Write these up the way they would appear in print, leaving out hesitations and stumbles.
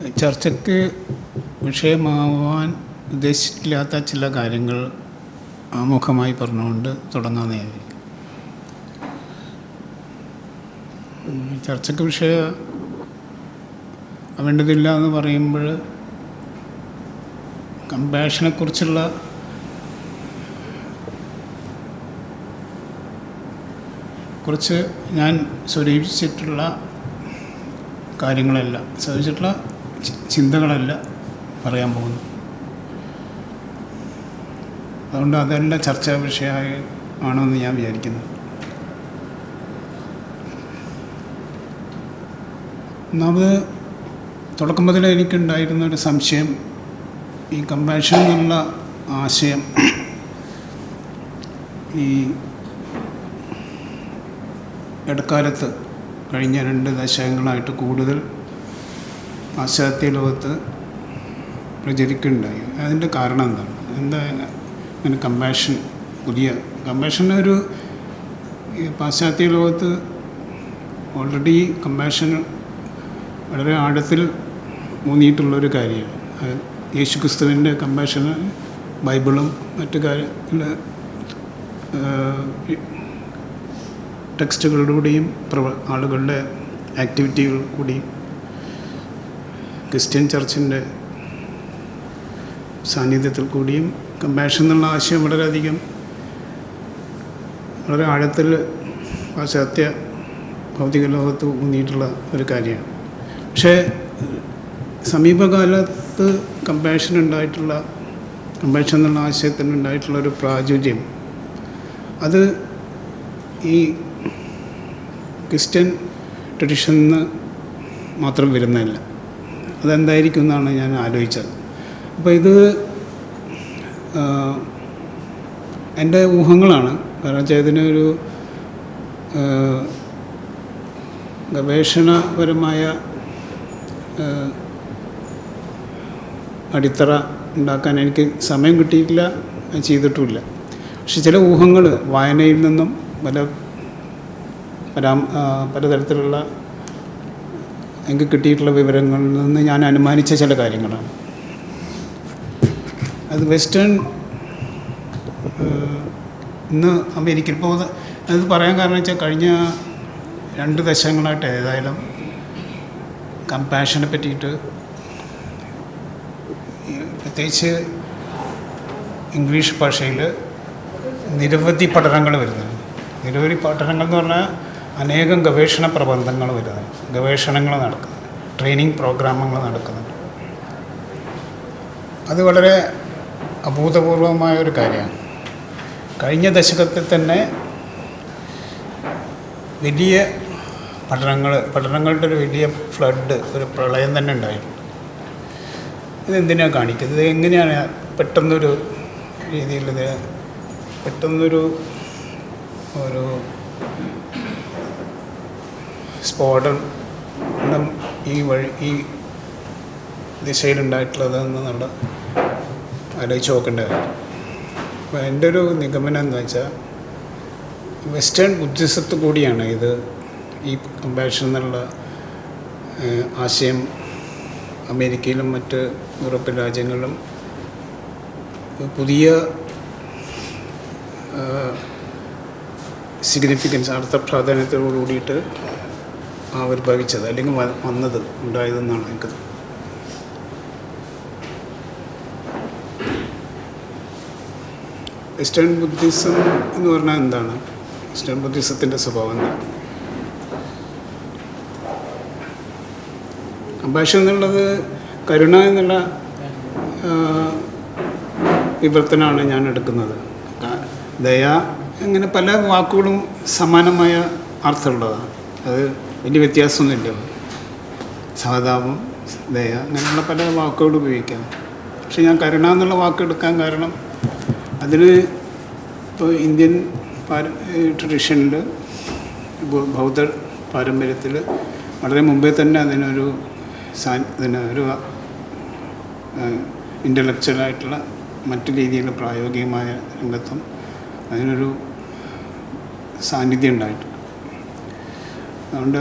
ചർച്ചയ്ക്ക് വിഷയമാവാൻ ഉദ്ദേശിച്ചിട്ടില്ലാത്ത ചില കാര്യങ്ങൾ ആമുഖമായി പറഞ്ഞുകൊണ്ട് തുടങ്ങാമെന്ന് ഞാൻ വിചാരിക്കുന്നു. ചർച്ചയ്ക്ക് വിഷയം ആവേണ്ടതില്ല എന്ന് പറയുമ്പോൾ കമ്പാഷനെക്കുറിച്ചുള്ള കുറിച്ച് ഞാൻ സ്വരൂപിച്ചിട്ടുള്ള കാര്യങ്ങളല്ല, സ്വരൂപിച്ചിട്ടുള്ള ചിന്തകളല്ല പറയാൻ പോകുന്നു. അതുകൊണ്ട് അതല്ല ചർച്ചാ വിഷയമായി ആണെന്ന് ഞാൻ വിചാരിക്കുന്നത്. ഒന്നാമത് തുടക്കം മുതലേ എനിക്കുണ്ടായിരുന്ന ഒരു സംശയം, ഈ കമ്പാഷൻ എന്നുള്ള ആശയം ഈ ഇടക്കാലത്ത് കഴിഞ്ഞ 2 ദശകങ്ങളായിട്ട് കൂടുതൽ പാശ്ചാത്യ ലോകത്ത് പ്രചരിക്കുന്നുണ്ടായി. അതിൻ്റെ കാരണം എന്താ അങ്ങനെ കമ്പാഷൻ ഒരു പാശ്ചാത്യ ലോകത്ത് ഓൾറെഡി കമ്പാഷൻ വളരെ ആഴത്തിൽ ഊന്നിയിട്ടുള്ളൊരു കാര്യമാണ്. യേശുക്രിസ്തുവിൻ്റെ കമ്പാഷന് ബൈബിളും മറ്റു ടെക്സ്റ്റുകളിലൂടെയും ആളുകളുടെ ആക്ടിവിറ്റികൾ കൂടിയും ക്രിസ്ത്യൻ ചർച്ചിൻ്റെ സാന്നിധ്യത്തിൽ കൂടിയും കമ്പാഷൻ എന്നുള്ള ആശയം വളരെ ആഴത്തിൽ പാശ്ചാത്യ ഭൗതിക ലോകത്ത് ഊന്നിയിട്ടുള്ള ഒരു കാര്യമാണ്. പക്ഷേ സമീപകാലത്ത് കമ്പാഷൻ എന്നുള്ള ആശയത്തിനുണ്ടായിട്ടുള്ള ഒരു പ്രാചുര്യം അത് ഈ ക്രിസ്ത്യൻ ട്രഡീഷനിൽ നിന്ന് മാത്രം വരുന്നതല്ല. അതെന്തായിരിക്കും എന്നാണ് ഞാൻ ആലോചിച്ചത്. അപ്പോൾ ഇത് എൻ്റെ ഊഹങ്ങളാണ്. കാരണം വെച്ചാൽ ഇതിനൊരു ഗവേഷണപരമായ അടിത്തറ ഉണ്ടാക്കാൻ എനിക്ക് സമയം കിട്ടിയിട്ടില്ല, ചെയ്തിട്ടുമില്ല. പക്ഷെ ചില ഊഹങ്ങൾ വായനയിൽ നിന്നും പലതരത്തിലുള്ള എനിക്ക് കിട്ടിയിട്ടുള്ള വിവരങ്ങളിൽ നിന്ന് ഞാൻ അനുമാനിച്ച ചില കാര്യങ്ങളാണ്. അത് വെസ്റ്റേൺ ഇന്ന് അമേരിക്കയിൽ പോകുന്നത് അത് പറയാൻ കാരണം വെച്ചാൽ കഴിഞ്ഞ 2 ദശകങ്ങളായിട്ട് ഏതായാലും കമ്പാഷനെ പറ്റിയിട്ട് പ്രത്യേകിച്ച് ഇംഗ്ലീഷ് ഭാഷയിൽ നിരവധി പഠനങ്ങൾ വരുന്നുണ്ട്. നിരവധി പഠനങ്ങൾ എന്ന് പറഞ്ഞാൽ അനേകം ഗവേഷണ പ്രബന്ധങ്ങൾ വരുന്നുണ്ട്, ഗവേഷണങ്ങൾ നടക്കുന്നുണ്ട്, ട്രെയിനിങ് പ്രോഗ്രാമുകൾ നടക്കുന്നുണ്ട്. അത് വളരെ അഭൂതപൂർവമായ ഒരു കാര്യമാണ്. കഴിഞ്ഞ ദശകത്തിൽ തന്നെ വലിയ പഠനങ്ങളുടെ ഒരു വലിയ ഫ്ലഡ്, ഒരു പ്രളയം തന്നെ ഉണ്ടായിരുന്നു. ഇതെന്തിനാണ് കാണിക്കുന്നത്? ഇത് എങ്ങനെയാണ് പെട്ടെന്നൊരു രീതിയിൽ പെട്ടെന്നൊരു സ്ഫോടനം ഈ ദിശയിലുണ്ടായിട്ടുള്ളതെന്ന് നമ്മൾ ആലോചിച്ച് നോക്കേണ്ടത്. അപ്പോൾ എൻ്റെ ഒരു നിഗമനം എന്താ വെച്ചാൽ വെസ്റ്റേൺ ബുദ്ധിസത്ത് കൂടിയാണ് ഇത്. ഈ കമ്പാഷൻ എന്നുള്ള ആശയം അമേരിക്കയിലും മറ്റ് യൂറോപ്യൻ രാജ്യങ്ങളിലും പുതിയ സിഗ്നിഫിക്കൻസ്, അർത്ഥ പ്രാധാന്യത്തോടു കൂടിയിട്ട് ആവിർഭവിച്ചത് അല്ലെങ്കിൽ ഉണ്ടായതെന്നാണ് എനിക്ക്. വെസ്റ്റേൺ ബുദ്ധിസം എന്ന് പറഞ്ഞാൽ എന്താണ്? വെസ്റ്റേൺ ബുദ്ധിസത്തിൻ്റെ സ്വഭാവം എന്താണ്? കമ്പാഷൻ എന്നുള്ളത് കരുണ എന്നുള്ള വിവർത്തനമാണ് ഞാൻ എടുക്കുന്നത്. ദയ അങ്ങനെ പല വാക്കുകളും സമാനമായ അർത്ഥമുള്ളതാണ്. അത് വലിയ വ്യത്യാസമൊന്നുമില്ല. സഹതാപം, ദയ അങ്ങനെയുള്ള പല വാക്കുകൾ ഉപയോഗിക്കാം. പക്ഷെ ഞാൻ കരുണ എന്നുള്ള വാക്കെടുക്കാൻ കാരണം അതിന് ഇപ്പോൾ ഇന്ത്യൻ ട്രഡീഷനിൽ ബൗദ്ധ പാരമ്പര്യത്തിൽ വളരെ മുമ്പേ തന്നെ അതിനൊരു ഇൻ്റലക്ച്വലായിട്ടുള്ള മറ്റു രീതിയിലുള്ള പ്രായോഗികമായ രംഗത്തും അതിനൊരു സാന്നിധ്യം ഉണ്ടായിട്ടുണ്ട്. അതുകൊണ്ട്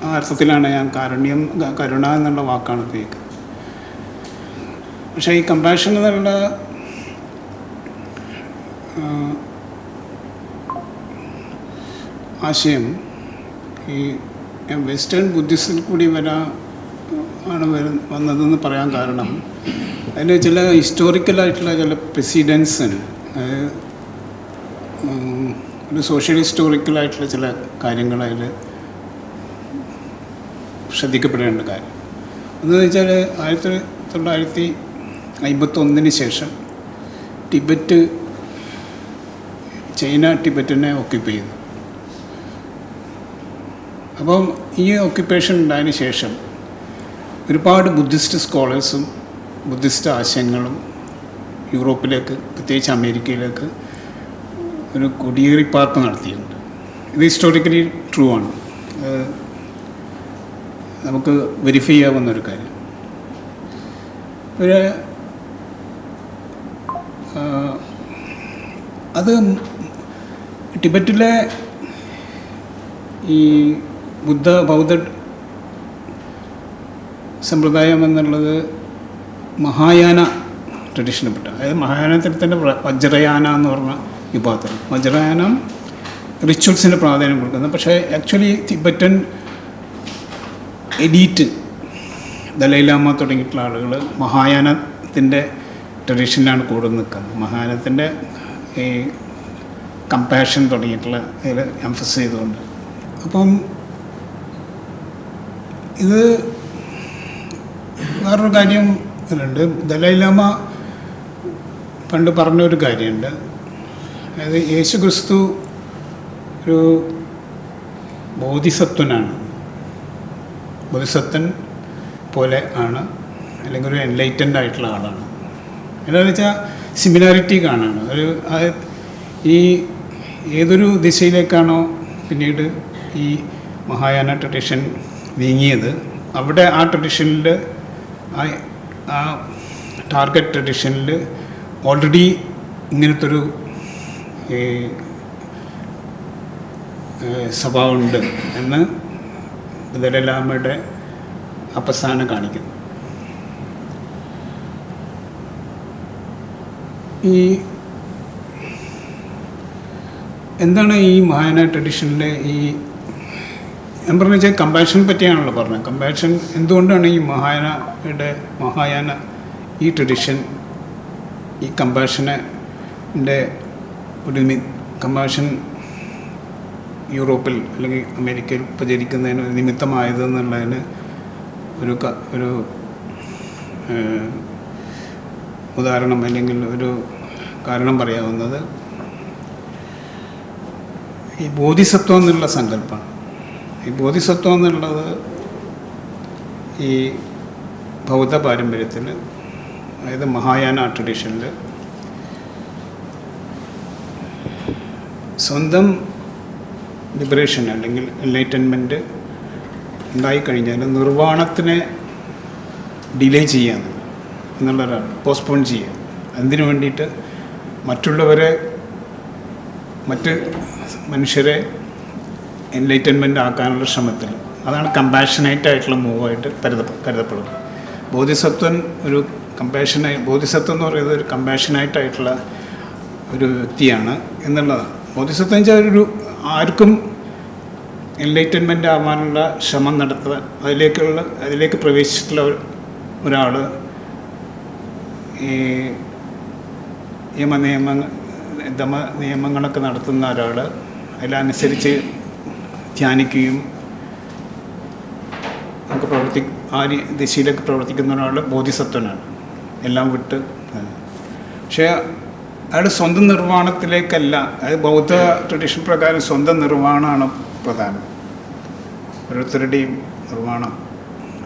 ആ അർത്ഥത്തിലാണ് ഞാൻ കാരുണ്യം, കരുണ എന്നുള്ള വാക്കാണ് ഉപയോഗിക്കുന്നത്. പക്ഷേ ഈ കമ്പാഷൻ എന്നുള്ള ആശയം ഈ വെസ്റ്റേൺ ബുദ്ധിസ്റ്റിൽ കൂടി വന്നതെന്ന് പറയാൻ കാരണം അതിന് ചില ഹിസ്റ്റോറിക്കലായിട്ടുള്ള ചില പ്രസിഡൻസ് ഉണ്ട്. ഒരു സോഷ്യൽ ഹിസ്റ്റോറിക്കലായിട്ടുള്ള ചില കാര്യങ്ങൾ അതിൽ ശ്രദ്ധിക്കപ്പെടേണ്ട കാര്യം എന്ന് വെച്ചാൽ 1951 ശേഷം ചൈന ടിബറ്റിനെ ഓക്യുപ്പൈ ചെയ്തു. അപ്പം ഈ ഓക്യുപ്പേഷൻ ഉണ്ടായതിന് ശേഷം ഒരുപാട് ബുദ്ധിസ്റ്റ് സ്കോളേഴ്സും ബുദ്ധിസ്റ്റ് ആശയങ്ങളും യൂറോപ്പിലേക്ക്, പ്രത്യേകിച്ച് അമേരിക്കയിലേക്ക് ഒരു കുടിയേറിപ്പാർപ്പ് നടത്തിയിട്ടുണ്ട്. ഇത് ഹിസ്റ്റോറിക്കലി ട്രൂ ആണ്, നമുക്ക് വെരിഫൈ ചെയ്യാവുന്നൊരു കാര്യം. അത് ടിബറ്റിലെ ഈ ബൗദ്ധ സമ്പ്രദായം എന്നുള്ളത് മഹായാന ട്രഡീഷനിൽപ്പെട്ട, അതായത് മഹായാനത്തിൽ തന്നെ വജ്രയാന എന്ന് പറഞ്ഞ വിഭാഗത്തിൽ വജ്രയാനം റിച്വൽസിന് പ്രാധാന്യം കൊടുക്കുന്നത്. പക്ഷേ ആക്ച്വലി തിബറ്റൻ എലീറ്റ്, ദലൈലാമ തുടങ്ങിയിട്ടുള്ള ആളുകൾ മഹായാനത്തിൻ്റെ ട്രഡീഷനിലാണ് കൂടുതൽ നിൽക്കുന്നത്. മഹായാനത്തിൻ്റെ ഈ കമ്പാഷൻ തുടങ്ങിയിട്ടുള്ള ഇതിൽ എംഫസൈസ് ചെയ്തുകൊണ്ട്. അപ്പം ഇത് വേറൊരു കാര്യം ഇതിലുണ്ട്. ദലൈലാമ പണ്ട് പറഞ്ഞൊരു കാര്യമുണ്ട്. അതായത് യേശു ക്രിസ്തു ഒരു ബോധിസത്വനാണ്, ബോധിസത്വൻ പോലെ ആണ്, അല്ലെങ്കിൽ ഒരു എൻലൈറ്റൻഡ് ആയിട്ടുള്ള ആളാണ്. എന്താണെന്ന് വെച്ചാൽ സിമിലാരിറ്റി കാണാണ്. ഈ ഏതൊരു ദിശയിലേക്കാണോ പിന്നീട് ഈ മഹായാന ട്രഡീഷൻ നീങ്ങിയത്, അവിടെ ആ ട്രഡീഷനിൽ ആ ടാർഗറ്റ് ട്രഡീഷനിൽ ഓൾറെഡി ഇങ്ങനത്തൊരു സ്വഭാവമുണ്ട് എന്ന് ദലൈലാമയുടെ അപസ്ഥാനം കാണിക്കുന്നു. ഈ എന്താണ് ഈ മഹായാന ട്രഡീഷനിലെ ഈ ഞാൻ പറഞ്ഞ വെച്ചാൽ കമ്പാഷനെ പറ്റിയാണല്ലോ പറഞ്ഞത്. കമ്പാഷൻ എന്തുകൊണ്ടാണ് ഈ മഹായാന ഈ ട്രഡീഷൻ ഈ കമ്പാഷൻ്റെ കമ്പാഷൻ യൂറോപ്പിൽ അല്ലെങ്കിൽ അമേരിക്കയിൽ പ്രചരിക്കുന്നതിന് ഒരു നിമിത്തമായതെന്നുള്ളതിന് ഒരു ഉദാഹരണം അല്ലെങ്കിൽ ഒരു കാരണം പറയാവുന്നത് ഈ ബോധിസത്വം എന്നുള്ള സങ്കല്പമാണ്. ഈ ബോധിസത്വം എന്നുള്ളത് ഈ ബൗദ്ധ പാരമ്പര്യത്തിൽ, അതായത് മഹായാന ട്രഡീഷനിൽ സ്വന്തം ലിബറേഷൻ അല്ലെങ്കിൽ എൻലൈറ്റൻമെൻറ്റ് ഉണ്ടായിക്കഴിഞ്ഞാൽ നിർവ്വാണത്തിനെ ഡിലേ ചെയ്യുക എന്നുള്ളൊരാണ്, പോസ്റ്റ്പോൺ ചെയ്യുക. അതിന് വേണ്ടിയിട്ട് മറ്റ് മനുഷ്യരെ എൻലൈറ്റൻമെൻ്റ് ആക്കാനുള്ള ശ്രമത്തിൽ, അതാണ് കമ്പാഷനേറ്റ് ആയിട്ടുള്ള മൂവായിട്ട് കരുതപ്പെടുന്നത്. ബോധിസത്വം എന്ന് പറയുന്നത് ഒരു കമ്പാഷനേറ്റായിട്ടുള്ള ഒരു വ്യക്തിയാണ് എന്നുള്ളതാണ്. ബോധിസത്വം വെച്ചാൽ ആർക്കും എൻലൈറ്റൻമെൻ്റ് ആവാനുള്ള ശ്രമം നടത്തുക, അതിലേക്ക് പ്രവേശിച്ചിട്ടുള്ള ഒരാൾ ഈ നിയമങ്ങളൊക്കെ നടത്തുന്ന ഒരാൾ അതിലനുസരിച്ച് ധ്യാനിക്കുകയും നമുക്ക് ആ ദിശയിലേക്ക് പ്രവർത്തിക്കുന്ന ഒരാൾ ബോധിസത്വനാണ്, എല്ലാം വിട്ട്. പക്ഷേ അയാൾ സ്വന്തം നിർവ്വാണത്തിലേക്കല്ല, അതായത് ബൗദ്ധ ട്രഡീഷൻ പ്രകാരം സ്വന്തം നിർവ്വാണമാണ് പ്രധാനം. ഓരോരുത്തരുടെയും നിർവ്വാണം,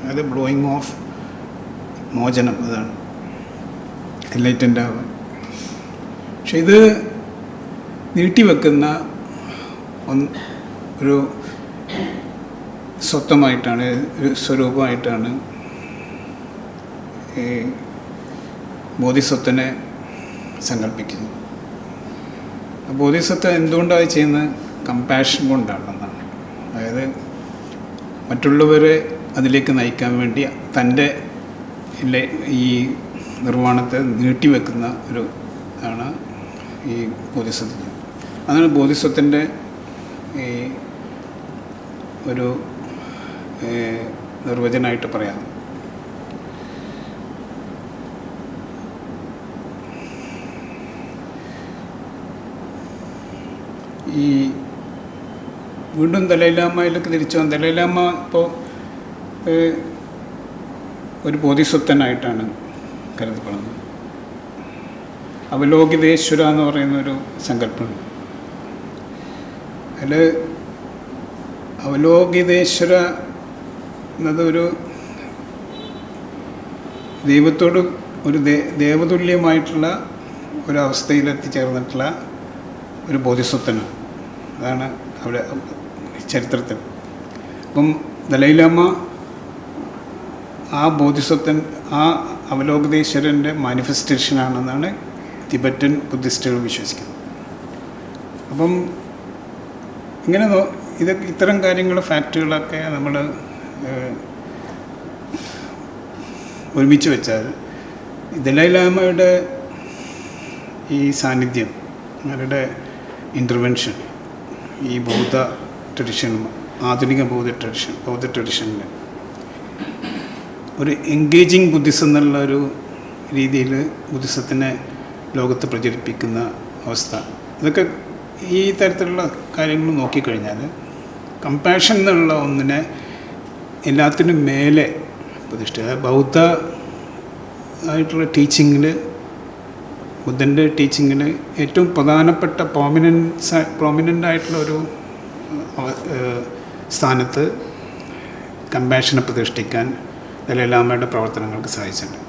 അതായത് ബ്ലോയിങ് ഓഫ് മോചനം, അതാണ് എൻലൈറ്റൻഡ് ആവുക. പക്ഷെ ഇത് നീട്ടിവെക്കുന്ന ഒരു സ്വത്വമായിട്ടാണ്, ഒരു സ്വരൂപമായിട്ടാണ് ഈ ബോധിസത്വനെ സങ്കല്പിക്കുന്നത്. ബോധിസത്വം എന്തുകൊണ്ടാണ് ചെയ്യുന്നത്? കമ്പാഷൻ കൊണ്ടാണെന്നാണ്. അതായത് മറ്റുള്ളവരെ അതിലേക്ക് നയിക്കാൻ വേണ്ടി തൻ്റെ ഈ നിർവ്വാണത്തെ നീട്ടിവെക്കുന്ന ഒരു ആണ് ഈ ബോധിസത്വം. അതാണ് ബോധിസത്വത്തിൻ്റെ ഈ ഒരു നിർവചനമായിട്ട് പറയാം. ഈ വീണ്ടും ദലൈലാമയിലേക്ക് തിരിച്ചു വന്നു. ദലൈലാമ ഇപ്പോൾ ഒരു ബോധിസത്വനായിട്ടാണ് കരുതപ്പെടുന്നത്. അവലോകിതേശ്വര എന്ന് പറയുന്നൊരു സങ്കല്പമുണ്ട്. അതിൽ അവലോകിതേശ്വര എന്നതൊരു ദൈവത്തോട് ഒരു ദേവതുല്യമായിട്ടുള്ള ഒരവസ്ഥയിലെത്തിച്ചേർന്നിട്ടുള്ള ഒരു ബോധിസത്വനാണ്. അതാണ് അവിടെ ചരിത്രത്തിൽ. അപ്പം ദലൈലാമ ആ ബോധിസത്വൻ, ആ അവലോകിതേശ്വരൻ്റെ മാനിഫെസ്റ്റേഷനാണെന്നാണ് തിബറ്റൻ ബുദ്ധിസ്റ്റുകൾ വിശ്വസിക്കുന്നത്. അപ്പം ഇങ്ങനെ ഇത്തരം കാര്യങ്ങൾ, ഫാക്റ്റുകളൊക്കെ നമ്മൾ ഒരുമിച്ച് വെച്ചാൽ ദലൈലാമയുടെ ഈ സാന്നിധ്യം, അവരുടെ ഇൻ്റർവെൻഷൻ ഈ ബൗദ്ധ ട്രഡിഷനും ആധുനിക ബൗദ്ധ ട്രഡിഷനിൽ ഒരു എൻഗേജിങ് ബുദ്ധിസം എന്നുള്ള ഒരു രീതിയിൽ ബുദ്ധിസത്തിനെ ലോകത്ത് പ്രചരിപ്പിക്കുന്ന അവസ്ഥ, ഇതൊക്കെ ഈ തരത്തിലുള്ള കാര്യങ്ങൾ നോക്കിക്കഴിഞ്ഞാൽ കമ്പാഷൻ എന്നുള്ള ഒന്നിനെ എല്ലാത്തിനും മേലെ പ്രതിഷ്ഠിക്കുക. ബൗദ്ധ ആയിട്ടുള്ള ടീച്ചിങ്ങിൽ, ബുദ്ധൻ്റെ ടീച്ചിങ്ങിൽ ഏറ്റവും പ്രധാനപ്പെട്ട പ്രോമിനൻ്റ് ആയിട്ടുള്ള ഒരു സ്ഥാനത്ത് കമ്പാഷനെ പ്രതിഷ്ഠിക്കാൻ ദലൈലാമയുടെ പ്രവർത്തനങ്ങൾക്ക് സാധിച്ചിട്ടുണ്ട്.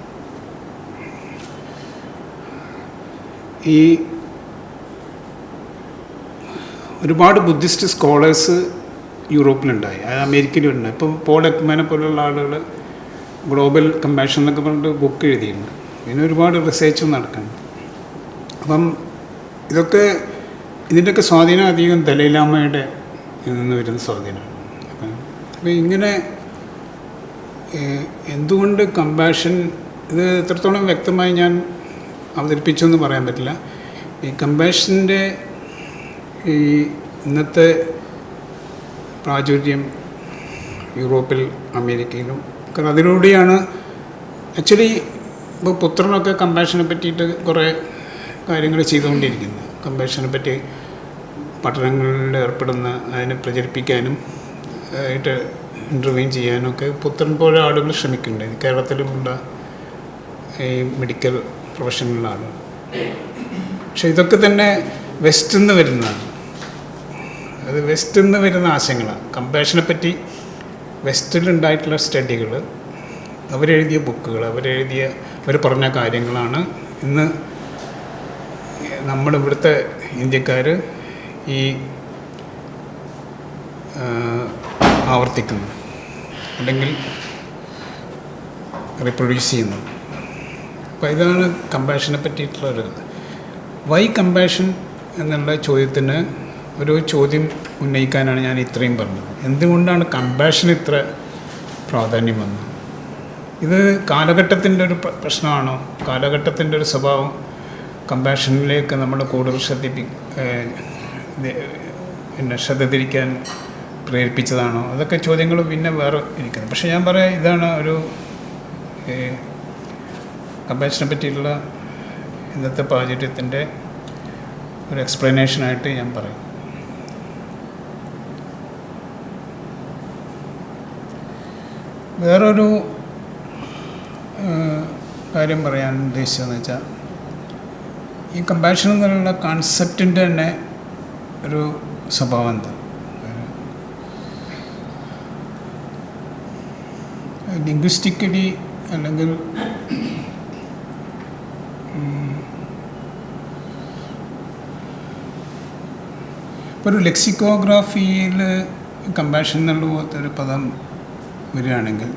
ഈ ഒരുപാട് ബുദ്ധിസ്റ്റ് സ്കോളേഴ്സ് യൂറോപ്പിലുണ്ടായി, അത് അമേരിക്കയിലുണ്ട്. ഇപ്പോൾ പോൾ എക്മാനെ പോലുള്ള ആളുകൾ ഗ്ലോബൽ കമ്പാഷൻ എന്നൊക്കെ പറഞ്ഞിട്ട് ബുക്ക് എഴുതിയിട്ടുണ്ട്. പിന്നെ ഒരുപാട് റിസർച്ചും നടക്കുന്നുണ്ട്. അപ്പം ഇതിൻ്റെയൊക്കെ സ്വാധീനം അധികം ദലൈലാമയുടെ നിന്ന് വരുന്ന സ്വാധീനമാണ്. അപ്പം ഇങ്ങനെ എന്തുകൊണ്ട് കമ്പാഷൻ, ഇത് എത്രത്തോളം വ്യക്തമായി ഞാൻ അവതരിപ്പിച്ചു എന്ന് പറയാൻ പറ്റില്ല. ഈ കമ്പാഷൻ്റെ ഈ ഇന്നത്തെ പ്രാചുര്യം യൂറോപ്പിൽ, അമേരിക്കയിലും ഒക്കെ അതിലൂടെയാണ്. ആക്ച്വലി ഇപ്പോൾ പുത്രനൊക്കെ കമ്പാഷനെ പറ്റിയിട്ട് കുറേ കാര്യങ്ങൾ ചെയ്തുകൊണ്ടിരിക്കുന്നത്. കമ്പാഷനെ പറ്റി പഠനങ്ങളിൽ ഏർപ്പെടുന്ന, അതിനെ പ്രചരിപ്പിക്കാനും ആയിട്ട് ഇൻ്റർവ്യൂ ചെയ്യാനൊക്കെ പുത്രൻ പോലെ ആളുകൾ ശ്രമിക്കുന്നുണ്ട്. കേരളത്തിലുമുള്ള ഈ മെഡിക്കൽ പ്രൊഫഷനിലുള്ള ആളുകൾ. പക്ഷെ ഇതൊക്കെ തന്നെ വെസ്റ്റിൽ നിന്ന് വരുന്നതാണ്. അത് വെസ്റ്റിൽ നിന്ന് വരുന്ന ആശയങ്ങളാണ്. കമ്പാഷനെ പറ്റി വെസ്റ്റിലുണ്ടായിട്ടുള്ള സ്റ്റഡികൾ, അവരെഴുതിയ ബുക്കുകൾ, അവർ പറഞ്ഞ കാര്യങ്ങളാണ് ഇന്ന് നമ്മളിവിടുത്തെ ഇന്ത്യക്കാർ ഈ ആവർത്തിക്കുന്നത്, അല്ലെങ്കിൽ റീപ്രൊഡ്യൂസ് ചെയ്യുന്നത്. അപ്പോൾ ഇതാണ് കമ്പാഷനെ പറ്റിയിട്ടുള്ളൊരു വൈ കമ്പാഷൻ എന്നുള്ള ചോദ്യത്തിന് ഒരു ചോദ്യം ഉന്നയിക്കാനാണ് ഞാൻ ഇത്രയും പറഞ്ഞത്. എന്തുകൊണ്ടാണ് കമ്പാഷൻ ഇത്ര പ്രാധാന്യം വന്നത്? ഇത് കാലഘട്ടത്തിൻ്റെ ഒരു പ്രശ്നമാണോ? കാലഘട്ടത്തിൻ്റെ ഒരു സ്വഭാവം കമ്പാഷനിലേക്ക് നമ്മൾ കൂടുതൽ ശ്രദ്ധ തിരിക്കാൻ പ്രേരിപ്പിച്ചതാണോ? അതൊക്കെ ചോദ്യങ്ങൾ പിന്നെ വേറെ ഇരിക്കുന്നത്. പക്ഷേ ഞാൻ പറയാം, ഇതാണ് ഒരു കമ്പാഷനെ പറ്റിയിട്ടുള്ള ഇന്നത്തെ പാചകത്തിൻ്റെ ഒരു എക്സ്പ്ലനേഷനായിട്ട് ഞാൻ പറയും. വേറൊരു കാര്യം പറയാൻ ഉദ്ദേശിച്ചതെന്ന് വെച്ചാൽ, ഈ കമ്പാഷൻ എന്നുള്ള കോൺസെപ്റ്റിൻ്റെ തന്നെ ഒരു സ്വഭാവം എന്താ, ലിംഗ്വിസ്റ്റിക്കലി അല്ലെങ്കിൽ ഇപ്പോൾ ഒരു ലെക്സിക്കോഗ്രാഫിയിൽ കമ്പാഷൻ എന്നുള്ള പോലത്തെ ഒരു പദം വരികയാണെങ്കിൽ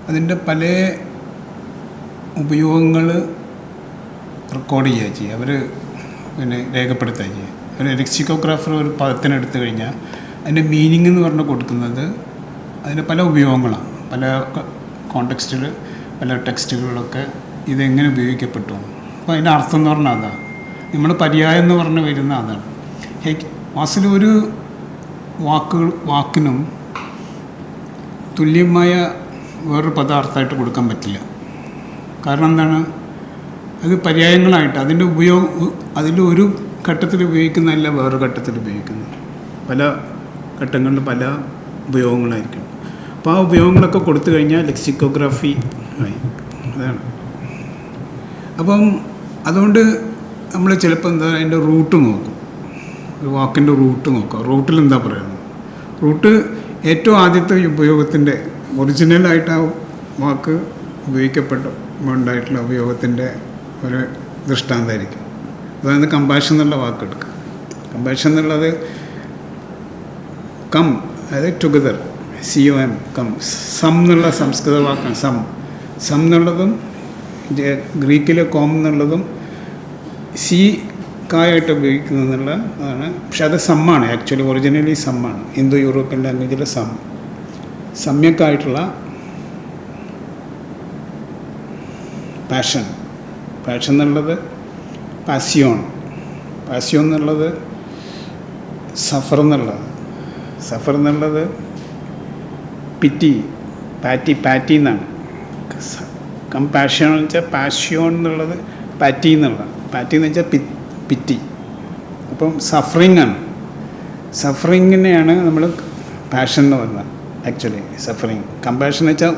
അതിൻ്റെ പല ഉപയോഗങ്ങൾ റെക്കോർഡ് ചെയ്യുക, അവർ പിന്നെ രേഖപ്പെടുത്തുക ചെയ്യുക. ഒരു ലെക്സിക്കോഗ്രാഫർ ഒരു പദത്തിനെടുത്തു കഴിഞ്ഞാൽ അതിൻ്റെ മീനിങ് എന്ന് പറഞ്ഞ് കൊടുക്കുന്നത് അതിന് പല ഉപയോഗങ്ങളാണ്, പല കോണ്ടെക്സ്റ്റിൽ പല ടെക്സ്റ്റുകളിലൊക്കെ ഇതെങ്ങനെ ഉപയോഗിക്കപ്പെട്ടു. അപ്പോൾ അതിൻ്റെ അർത്ഥം എന്ന് പറഞ്ഞാൽ അതാണ്, നമ്മൾ പര്യായം എന്ന് പറഞ്ഞ് വരുന്ന അതാണ്. വാസ്തവത്തിൽ ഒരു വാക്കിനും തുല്യമായ വേറൊരു പദാർത്ഥമായിട്ട് കൊടുക്കാൻ പറ്റില്ല. കാരണം എന്താണ്, അത് പര്യായങ്ങളായിട്ട് അതിൻ്റെ അതിലൊരു ഘട്ടത്തിൽ ഉപയോഗിക്കുന്നതല്ല വേറൊരു ഘട്ടത്തിൽ ഉപയോഗിക്കുന്നത്. പല ഘട്ടങ്ങളിൽ പല ഉപയോഗങ്ങളായിരിക്കും. അപ്പോൾ ആ ഉപയോഗങ്ങളൊക്കെ കൊടുത്തു കഴിഞ്ഞാൽ ലെക്സിക്കോഗ്രാഫി ആയി. അതാണ്. അപ്പം അതുകൊണ്ട് നമ്മൾ ചിലപ്പോൾ എന്താ അതിൻ്റെ റൂട്ട് നോക്കും, ഒരു വാക്കിൻ്റെ റൂട്ട് നോക്കുക. റൂട്ടിൽ എന്താ പറയുന്നത്? റൂട്ട് ഏറ്റവും ആദ്യത്തെ ഉപയോഗത്തിൻ്റെ ഒറിജിനലായിട്ട് ആ വാക്ക് ഉപയോഗിക്കപ്പെട്ടുണ്ടായിട്ടുള്ള ഉപയോഗത്തിൻ്റെ ഒരു ദൃഷ്ടാന്തമായിരിക്കും. അതായത് കമ്പാഷൻ എന്നുള്ള വാക്കെടുക്കുക. കമ്പാഷൻ എന്നുള്ളത് കം, അതായത് ടുഗദർ, COM, കം. സം എന്നുള്ള സംസ്കൃത വാക്കാണ്. സം എന്നുള്ളതും ഗ്രീക്കിലെ കോം എന്നുള്ളതും കായായിട്ട് ഉപയോഗിക്കുന്നതെന്നുള്ള അതാണ്. പക്ഷെ അത് സമ്മാണ്, ആക്ച്വലി ഒറിജിനലി സമ്മാണ്. ഇന്തോ യൂറോപ്യൻ ലാംഗ്വേജിലെ സമ്യക്കായിട്ടുള്ള പാഷൻ എന്നുള്ളത് പാസിയോൺ എന്നുള്ളത് സഫർ എന്നുള്ളത് പാറ്റി എന്നാണ്. കമ്പാഷൻ എന്ന് വെച്ചാൽ പാഷ്യോൺ എന്നുള്ളത് പാറ്റി എന്ന് വെച്ചാൽ പിറ്റി. അപ്പം സഫറിങ്ങിനെയാണ് നമ്മൾ പാഷൻ എന്ന് പറഞ്ഞത്. Actually suffering. കമ്പാഷൻ എന്ന് വെച്ചാൽ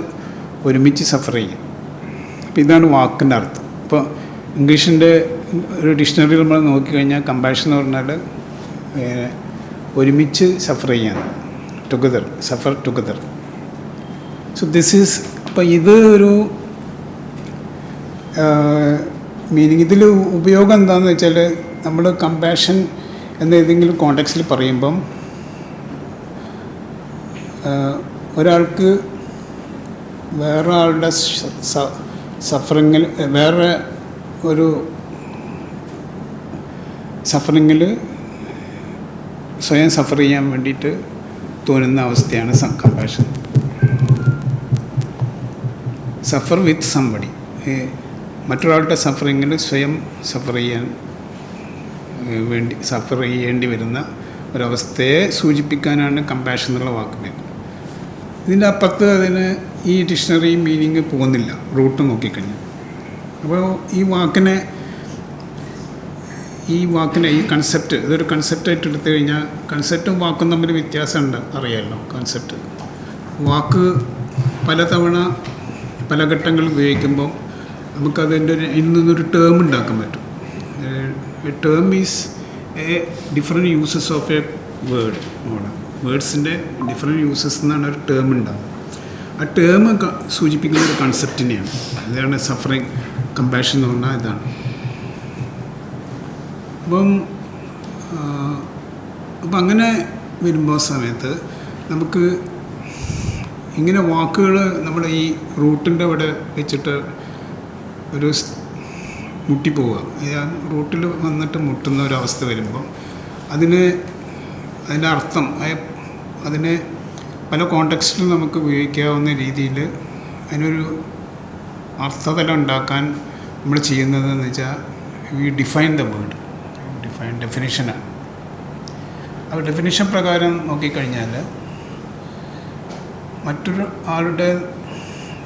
ഒരുമിച്ച് സഫർ ചെയ്യും. അപ്പോൾ ഇതാണ് വാക്കിൻ്റെ അർത്ഥം. ഇപ്പോൾ ഇംഗ്ലീഷിൻ്റെ ഒരു ഡിക്ഷണറി നമ്മൾ നോക്കിക്കഴിഞ്ഞാൽ കമ്പാഷൻ എന്ന് പറഞ്ഞാൽ ഒരുമിച്ച് സഫർ ചെയ്യാൻ, suffer together. So this is. അപ്പോൾ ഇത് ഒരു മീനിങ്. ഇതിൽ ഉപയോഗം എന്താണെന്ന് വെച്ചാൽ നമ്മൾ കമ്പാഷൻ എന്ന ഏതെങ്കിലും കോണ്ടെക്സ്റ്റിൽ പറയുമ്പം ഒരാൾക്ക് വേറെ ആളുടെ സഫറിങ്ങിൽ സ്വയം സഫർ ചെയ്യാൻ വേണ്ടിയിട്ട് തോന്നുന്ന അവസ്ഥയാണ് കമ്പാഷൻ. Zafar with somebody. മറ്റൊരാളുടെ സഫറിങ്ങിൽ സ്വയം സഫർ ചെയ്യേണ്ടി വരുന്ന ഒരവസ്ഥയെ സൂചിപ്പിക്കാനാണ് കമ്പാഷൻ എന്നുള്ള വാക്കിന്. ഇതിൻ്റെ അപ്പുറത്ത് അതിന് ഈ ഡിക്ഷണറി മീനിങ് പോകുന്നില്ല, റൂട്ട് നോക്കിക്കഴിഞ്ഞാൽ. അപ്പോൾ ഈ വാക്കിനെ ഈ കൺസെപ്റ്റ്, ഇതൊരു കൺസെപ്റ്റായിട്ട് എടുത്തു കഴിഞ്ഞാൽ കൺസെപ്റ്റും വാക്കും തമ്മിൽ വ്യത്യാസമുണ്ട്, അറിയാമല്ലോ. കൺസെപ്റ്റ് വാക്ക് പലതവണ പല ഘട്ടങ്ങളിൽ ഉപയോഗിക്കുമ്പോൾ നമുക്കതിൻ്റെ ഇതിൽ നിന്നൊരു ടേം ഉണ്ടാക്കാൻ പറ്റും. A term is different uses of a word. വേർഡ്സിൻ്റെ ഡിഫറെൻറ്റ് യൂസസ് എന്നാണ് ഒരു ടേം ഉണ്ടാകുന്നത്. ആ ടേം സൂചിപ്പിക്കുന്ന ഒരു കൺസെപ്റ്റിനെയാണ്. ഇതാണ് സഫറിങ്, കമ്പാഷൻ എന്ന് പറഞ്ഞാൽ ഇതാണ്. അപ്പം അങ്ങനെ വരുമ്പോൾ സമയത്ത് നമുക്ക് ഇങ്ങനെ വാക്കുകൾ നമ്മൾ ഈ റൂട്ടിൻ്റെ അവിടെ വെച്ചിട്ട് ഒരു മുട്ടിപ്പോവുക. റൂട്ടിൽ വന്നിട്ട് മുട്ടുന്ന ഒരവസ്ഥ വരുമ്പോൾ അതിൻ്റെ അർത്ഥം അതിനെ പല കോണ്ടെക്സ്റ്റിലും നമുക്ക് ഉപയോഗിക്കാവുന്ന രീതിയിൽ അതിനൊരു അർത്ഥതലം ഉണ്ടാക്കാൻ നമ്മൾ ചെയ്യുന്നതെന്ന് വെച്ചാൽ വി ഡിഫൈൻ ദ വേർഡ്. ഡെഫിനിഷനാണ്. ആ ഡെഫിനിഷൻ പ്രകാരം നോക്കിക്കഴിഞ്ഞാൽ മറ്റൊരു ആളുടെ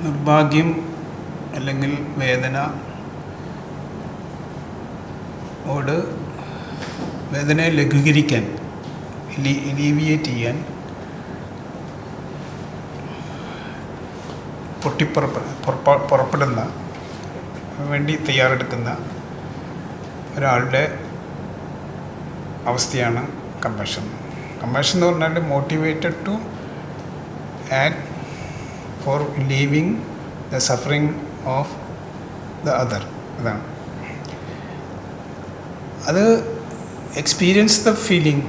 നിർഭാഗ്യം അല്ലെങ്കിൽ വേദനയെ ലഘൂകരിക്കാൻ, എലീവിയേറ്റ് ചെയ്യാൻ, പുറപ്പെടുന്ന വേണ്ടി തയ്യാറെടുക്കുന്ന ഒരാളുടെ അവസ്ഥയാണ് കമ്പാഷൻ. കമ്പാഷൻ എന്ന് പറഞ്ഞാൽ motivated to act for leaving the suffering of the other. അതാണ് അത്. Experience the feeling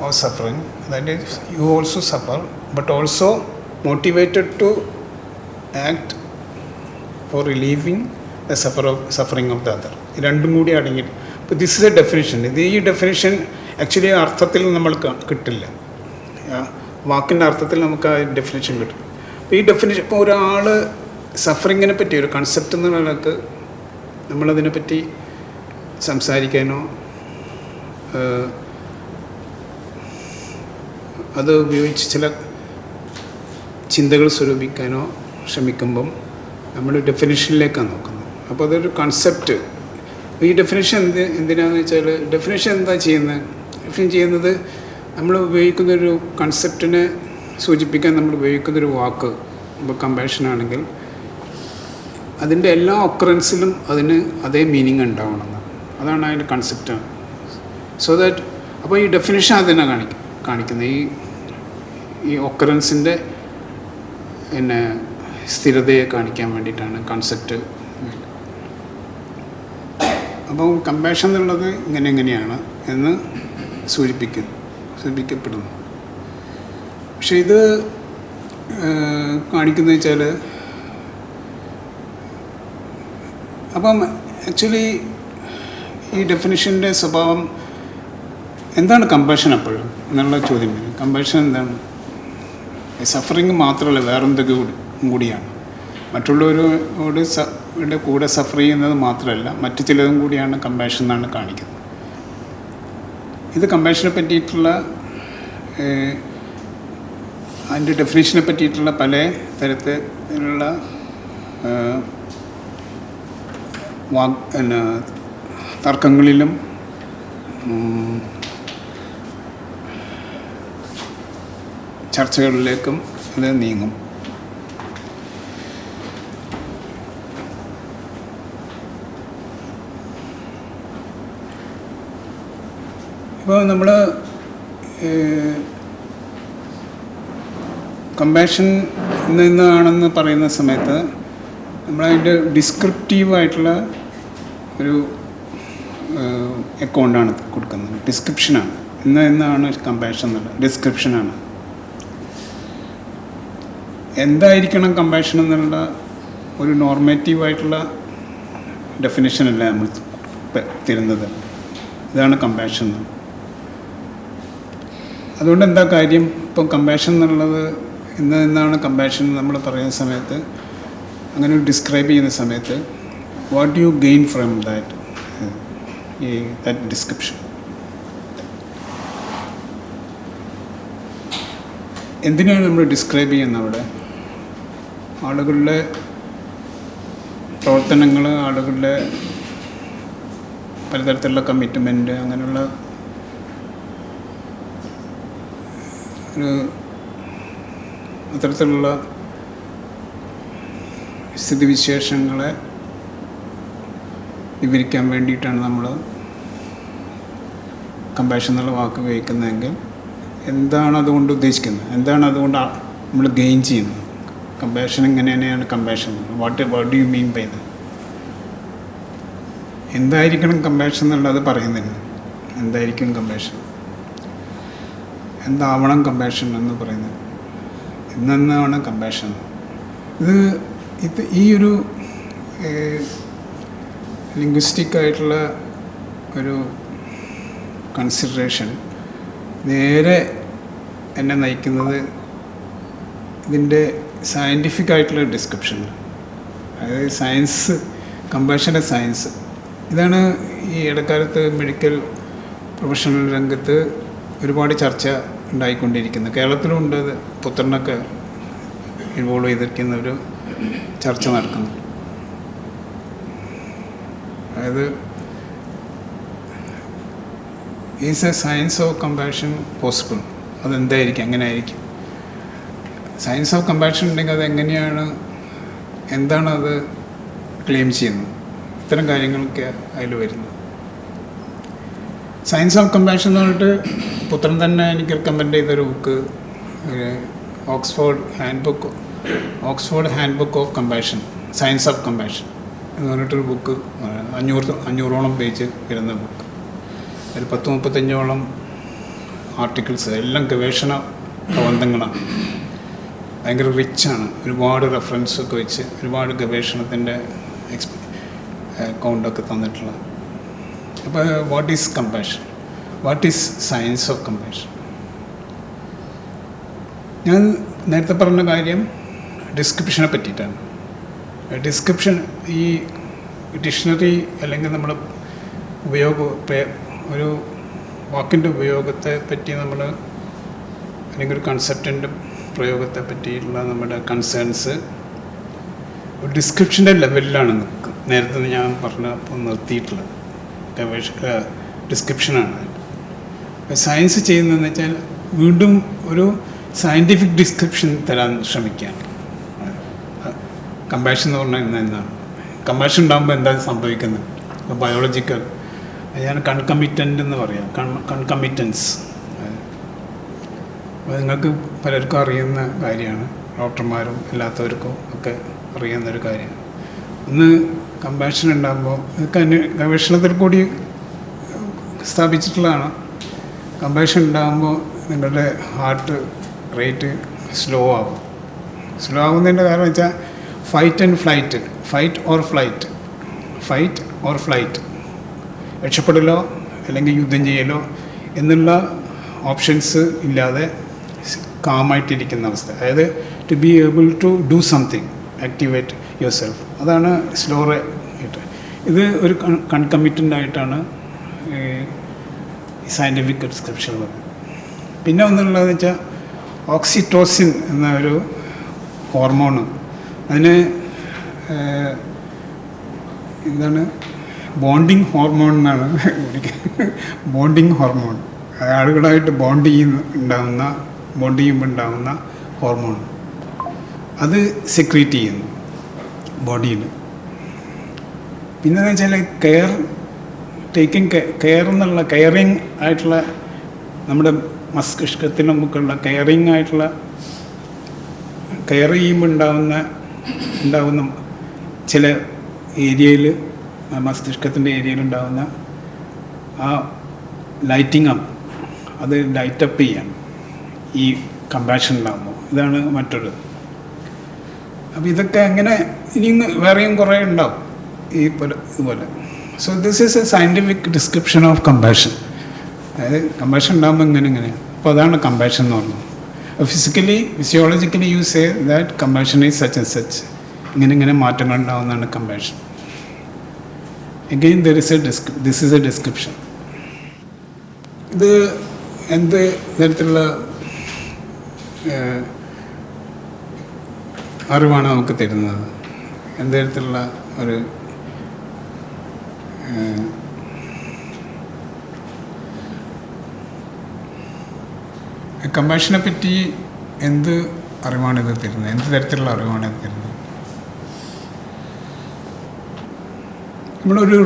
of suffering, that is you also suffer, but also motivated to act for relieving the suffering of the other. രണ്ടും കൂടി അടങ്ങിയിട്ട്. അപ്പോൾ this is a definition. ഈ definition actually അർത്ഥത്തിൽ നമ്മൾ കിട്ടില്ല. വാക്കിൻ്റെ അർത്ഥത്തിൽ നമുക്ക് ആ ഡെഫിനേഷൻ കിട്ടും. അപ്പോൾ ഈ ഡെഫിനേഷൻ ഇപ്പോൾ ഒരാൾ സഫറിങ്ങിനെ പറ്റി ഒരു കൺസെപ്റ്റ് എന്ന നിലക്ക് നമ്മളതിനെപ്പറ്റി സംസാരിക്കാനോ അത് ഉപയോഗിച്ച് ചില ചിന്തകൾ സ്വരൂപിക്കാനോ ശ്രമിക്കുമ്പം നമ്മൾ ഡെഫിനേഷനിലേക്കാണ് നോക്കുന്നത്. അപ്പോൾ അതൊരു കൺസെപ്റ്റ്. ഈ ഡെഫിനേഷൻ എന്തിനാണെന്ന് വെച്ചാൽ ഡെഫിനേഷൻ എന്താ ചെയ്യുന്നത്? ഡെഫിനേഷൻ ചെയ്യുന്നത് നമ്മൾ ഉപയോഗിക്കുന്നൊരു കൺസെപ്റ്റിനെ സൂചിപ്പിക്കാൻ നമ്മൾ ഉപയോഗിക്കുന്നൊരു വാക്ക്, ഇപ്പോൾ കമ്പാഷൻ ആണെങ്കിൽ അതിൻ്റെ എല്ലാ ഒക്കറൻസിലും അതിന് അതേ മീനിങ് ഉണ്ടാവണം. അതാണ് അതിൻ്റെ കൺസെപ്റ്റ്. സോ ദാറ്റ് അപ്പോൾ ഈ ഡെഫിനേഷൻ അതിനെ കാണിക്കുന്നത് ഈ ഒക്കറൻസിൻ്റെ പിന്നെ സ്ഥിരതയെ കാണിക്കാൻ വേണ്ടിയിട്ടാണ് കൺസെപ്റ്റ്. അപ്പം കമ്പാഷൻ എന്നുള്ളത് എങ്ങനെയാണ് എന്ന് സൂചിപ്പിക്കപ്പെടുന്നു. പക്ഷെ ഇത് കാണിക്കുന്നത് വെച്ചാൽ അപ്പം ആക്ച്വലി ഈ ഡെഫിനിഷൻ്റെ സ്വഭാവം എന്താണ് കമ്പാഷൻ അപ്പോഴും എന്നുള്ള ചോദ്യം വരും. കമ്പാഷൻ എന്താണ്? സഫറിങ് മാത്രമല്ല, വേറെന്തൊക്കെ കൂടിയാണ്. മറ്റുള്ളവരോട് കൂടെ സഫർ ചെയ്യുന്നത് മാത്രമല്ല, മറ്റു ചിലതും കൂടിയാണ് കമ്പാഷൻ എന്നാണ് കാണിക്കുന്നത്. ഇത് കമ്പാഷനെ പറ്റിയിട്ടുള്ള അതിൻ്റെ ഡെഫിനേഷനെ പറ്റിയിട്ടുള്ള പല തരത്തിലുള്ള തർക്കങ്ങളിലും ചർച്ചകളിലേക്കും ഇത് നീങ്ങും. ഇപ്പോൾ നമ്മൾ കമ്പാഷൻ നിന്നാണെന്ന് പറയുന്ന സമയത്ത് നമ്മളതിൻ്റെ ഡിസ്ക്രിപ്റ്റീവായിട്ടുള്ള ഒരു അക്കൗണ്ടാണ് കൊടുക്കുന്നത്. ഡിസ്ക്രിപ്ഷനാണ്. എന്നാണ് കമ്പാഷൻ എന്നുള്ളത് ഡിസ്ക്രിപ്ഷനാണ്. എന്തായിരിക്കണം കമ്പാഷൻ എന്നുള്ള ഒരു നോർമേറ്റീവായിട്ടുള്ള ഡെഫിനേഷനല്ല നമ്മൾ തരുന്നത്. ഇതാണ് കമ്പാഷൻ. അതുകൊണ്ട് എന്താ കാര്യം? ഇപ്പം കമ്പാഷൻ എന്നുള്ളത് എന്നാണ് കമ്പാഷൻ നമ്മൾ പറയുന്ന സമയത്ത്, അങ്ങനെ ഒരു ഡിസ്ക്രൈബ് ചെയ്യുന്ന സമയത്ത് what you gain from that description. എന്തിനാണ് നമ്മൾ ഡിസ്ക്രൈബ് ചെയ്യുന്നത്? അവിടെ ആളുകളുടെ പ്രവർത്തനങ്ങൾ, ആളുകളുടെ പലതരത്തിലുള്ള കമ്മിറ്റ്മെൻറ്റ്, അങ്ങനെയുള്ള ഒരു അത്തരത്തിലുള്ള സ്ഥിതിവിശേഷങ്ങളെ വിവരിക്കാൻ വേണ്ടിയിട്ടാണ് നമ്മൾ കമ്പാഷൻ എന്നുള്ള വാക്ക് ഉപയോഗിക്കുന്നതെങ്കിൽ എന്താണ് അതുകൊണ്ട് ഉദ്ദേശിക്കുന്നത്? എന്താണ് അതുകൊണ്ട് നമ്മൾ ഗെയിൻ ചെയ്യുന്നത്? കമ്പാഷൻ എങ്ങനെയാണ് compassion? What do you mean by the? എന്തായിരിക്കണം കമ്പാഷൻ എന്നുള്ളത് പറയുന്നില്ല. എന്തായിരിക്കും കമ്പാഷൻ? എന്താവണം കമ്പാഷൻ എന്ന് പറയുന്നത്? എന്നാണ് കമ്പാഷൻ? ഇത് ഈ ഒരു ലിംഗ്വിസ്റ്റിക് ആയിട്ടുള്ള ഒരു കൺസിഡറേഷൻ നേരെ എന്നെ നയിക്കുന്നത് ഇതിൻ്റെ സയൻറ്റിഫിക് ആയിട്ടുള്ള ഡിസ്ക്രിപ്ഷൻ. അതായത് സയൻസ്, കമ്പാഷൻ്റെ സയൻസ്. ഇതാണ് ഈ ഇടക്കാലത്ത് മെഡിക്കൽ പ്രൊഫഷണൽ രംഗത്ത് ഒരുപാട് ചർച്ച ഉണ്ടായിക്കൊണ്ടിരിക്കുന്നത്. കേരളത്തിലും ഉണ്ട്. അത് പുത്രനൊക്കെ ഇൻവോൾവ് ചെയ്തിരിക്കുന്ന ഒരു ചർച്ച നടക്കുന്നു. അതായത് is a science of compassion possible? അതെന്തായിരിക്കും? എങ്ങനെ ആയിരിക്കും? സയൻസ് ഓഫ് കമ്പാഷൻ ഉണ്ടെങ്കിൽ അതെങ്ങനെയാണ്, എന്താണ് അത് ക്ലെയിം ചെയ്യുന്നത്? ഇത്തരം കാര്യങ്ങളൊക്കെ അതിൽ വരുന്നത്. സയൻസ് ഓഫ് കമ്പാഷൻ എന്ന് പറഞ്ഞിട്ട് പുത്രൻ തന്നെ എനിക്ക് റെക്കമെൻഡ് ചെയ്തൊരു book, Oxford hand book of compassion, science of compassion എന്ന് പറഞ്ഞിട്ടൊരു ബുക്ക്, 500ഓളം പേജ് വരുന്ന ബുക്ക്. അതിൽ 30-35ഓളം ആർട്ടിക്കിൾസ്, എല്ലാം ഗവേഷണ പ്രബന്ധങ്ങളാണ്. ഭയങ്കര റിച്ചാണ്. ഒരുപാട് റെഫറൻസൊക്കെ വെച്ച് ഒരുപാട് ഗവേഷണത്തിൻ്റെ അക്കൗണ്ടൊക്കെ തന്നിട്ടുള്ള. അപ്പോൾ what is compassion? What is science of compassion? ഞാൻ നേരത്തെ പറഞ്ഞ കാര്യം ഡിസ്ക്രിപ്ഷനെ പറ്റിയിട്ടാണ്. ഡിസ്ക്രിപ്ഷൻ ഈ ഡിക്ഷണറി അല്ലെങ്കിൽ നമ്മൾ ഒരു വാക്കിൻ്റെ ഉപയോഗത്തെ പറ്റി നമ്മൾ അല്ലെങ്കിൽ ഒരു കൺസെപ്റ്റിൻ്റെ പ്രയോഗത്തെ പറ്റിയിട്ടുള്ള നമ്മുടെ കൺസേൺസ് ഒരു ഡിസ്ക്രിപ്ഷൻ്റെ ലെവലിലാണ് നേരത്തെ ഞാൻ പറഞ്ഞപ്പോൾ നിർത്തിയിട്ടുള്ളത്. ഡിസ്ക്രിപ്ഷനാണ്. സയൻസ് ചെയ്യുന്നതെന്ന് വെച്ചാൽ വീണ്ടും ഒരു സയൻറ്റിഫിക് ഡിസ്ക്രിപ്ഷൻ തരാൻ ശ്രമിക്കുകയാണ്. കമ്പാഷൻ എന്ന് പറഞ്ഞാൽ എന്താണ്? കമ്പാഷൻ ഉണ്ടാകുമ്പോൾ എന്താണ് സംഭവിക്കുന്നത്? ഇപ്പോൾ ബയോളജിക്കൽ ഞാൻ കൺകമ്മിറ്റൻ്റ് എന്ന് പറയാം. കൺകമ്മിറ്റൻസ് അപ്പോൾ നിങ്ങൾക്ക് പലർക്കും അറിയുന്ന കാര്യമാണ്, ഡോക്ടർമാരും അല്ലാത്തവർക്കും ഒക്കെ അറിയുന്നൊരു കാര്യമാണ്. ഒന്ന് കമ്പാഷൻ ഉണ്ടാകുമ്പോൾ ഇതൊക്കെ ഗവേഷണത്തിൽ കൂടി സ്ഥാപിച്ചിട്ടുള്ളതാണ്. കമ്പാഷൻ ഉണ്ടാകുമ്പോൾ നിങ്ങളുടെ ഹാർട്ട് റേറ്റ് സ്ലോ ആകും. സ്ലോ ആകുന്നതിൻ്റെ കാരണം വെച്ചാൽ ഫൈറ്റ് ഓർ ഫ്ലൈറ്റ് രക്ഷപ്പെടലോ അല്ലെങ്കിൽ യുദ്ധം ചെയ്യലോ എന്നുള്ള ഓപ്ഷൻസ് ഇല്ലാതെ കാമായിട്ടിരിക്കുന്ന അവസ്ഥ. അതായത് to be able to do something, activate yourself. അതാണ് സ്ലോ റേറ്റ്. ഇത് ഒരു കൺകമ്മിറ്റൻ്റ് ആയിട്ടാണ് സയൻറ്റിഫിക് ഡിസ്ക്രിപ്ഷൻ പറയുന്നത്. പിന്നെ ഒന്നുള്ളതെന്ന് വെച്ചാൽ ഓക്സിറ്റോസിൻ എന്ന ഒരു ഹോർമോണ്, അതിന് എന്താണ് ബോണ്ടിങ് ഹോർമോൺ എന്നാണ് ബോണ്ടിങ് ഹോർമോൺ. ആളുകളായിട്ട് ബോണ്ട് ചെയ്യുമ്പോൾ ഉണ്ടാകുന്ന ഹോർമോൺ അത് സെക്രീറ്റ് ചെയ്യുന്നു ബോഡിയിൽ. പിന്നെന്ന് വെച്ചാൽ കെയറിങ് ആയിട്ടുള്ള നമ്മുടെ മസ്തിഷ്കത്തിന് നമുക്കുള്ള കെയർ ചെയ്യുമ്പോൾ ഉണ്ടാകുന്ന ചില ഏരിയയിൽ, മസ്തിഷ്കത്തിൻ്റെ ഏരിയയിലുണ്ടാകുന്ന ആ ലൈറ്റിംഗ് അപ്പ്, അത് ലൈറ്റപ്പ് ചെയ്യാൻ ഈ കമ്പാഷൻ ഉണ്ടാകുമ്പോൾ. ഇതാണ് മറ്റൊരു. അപ്പോൾ ഇതൊക്കെ അങ്ങനെ ഇനി വേറെയും കുറേ ഉണ്ടാവും ഇതുപോലെ. So this is A scientific description of compassion. അതായത് കമ്പാഷൻ ഉണ്ടാകുമ്പോൾ ഇങ്ങനെ. അപ്പോൾ അതാണ് കമ്പാഷൻ എന്ന് പറഞ്ഞത്. Physiologically you say that compassion is such and such. ഇങ്ങനെ മാറ്റങ്ങൾ ഉണ്ടാകുന്നതാണ് compassion. Again this is a description. ഇത് എന്ത് തരത്തിലുള്ള അറിവാണ് നമുക്ക് തരുന്നത്? എന്ത് തരത്തിലുള്ള ഒരു കമ്പാഷനെ പറ്റി എന്ത് അറിവാണ് ഇത് തരുന്നത്? എന്ത് തരത്തിലുള്ള അറിവാണ് ഇത് തരുന്നത്? നമ്മളൊരു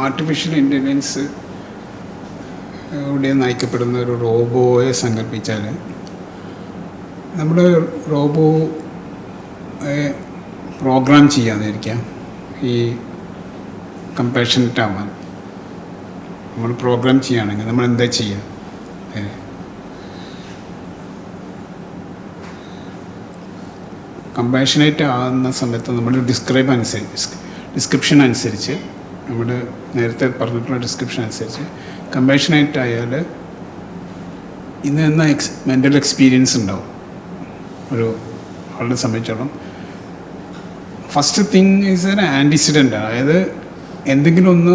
ആർട്ടിഫിഷ്യൽ ഇൻ്റലിജൻസ് ഇവിടെ നയിക്കപ്പെടുന്ന ഒരു റോബോയെ സങ്കല്പിച്ചാൽ, നമ്മുടെ റോബോയെ പ്രോഗ്രാം ചെയ്യാതിരിക്കാം ഈ കമ്പാഷനറ്റ് ആവാൻ. നമ്മൾ പ്രോഗ്രാം ചെയ്യുകയാണെങ്കിൽ നമ്മൾ എന്താ ചെയ്യുക? കമ്പാഷനേറ്റ് ആകുന്ന സമയത്ത് നമ്മൾ ഡിസ്ക്രിപ്ഷൻ അനുസരിച്ച്, നമ്മൾ നേരത്തെ പറഞ്ഞിട്ടുള്ള ഡിസ്ക്രിപ്ഷൻ അനുസരിച്ച് കമ്പാഷനേറ്റ് ആയാൽ ഇന്ന് മെൻ്റൽ എക്സ്പീരിയൻസ് ഉണ്ടാവും ഒരു ആളുടെ സംബന്ധിച്ചോളം. First thing is an antecedent. അതായത് എന്തെങ്കിലും ഒന്ന്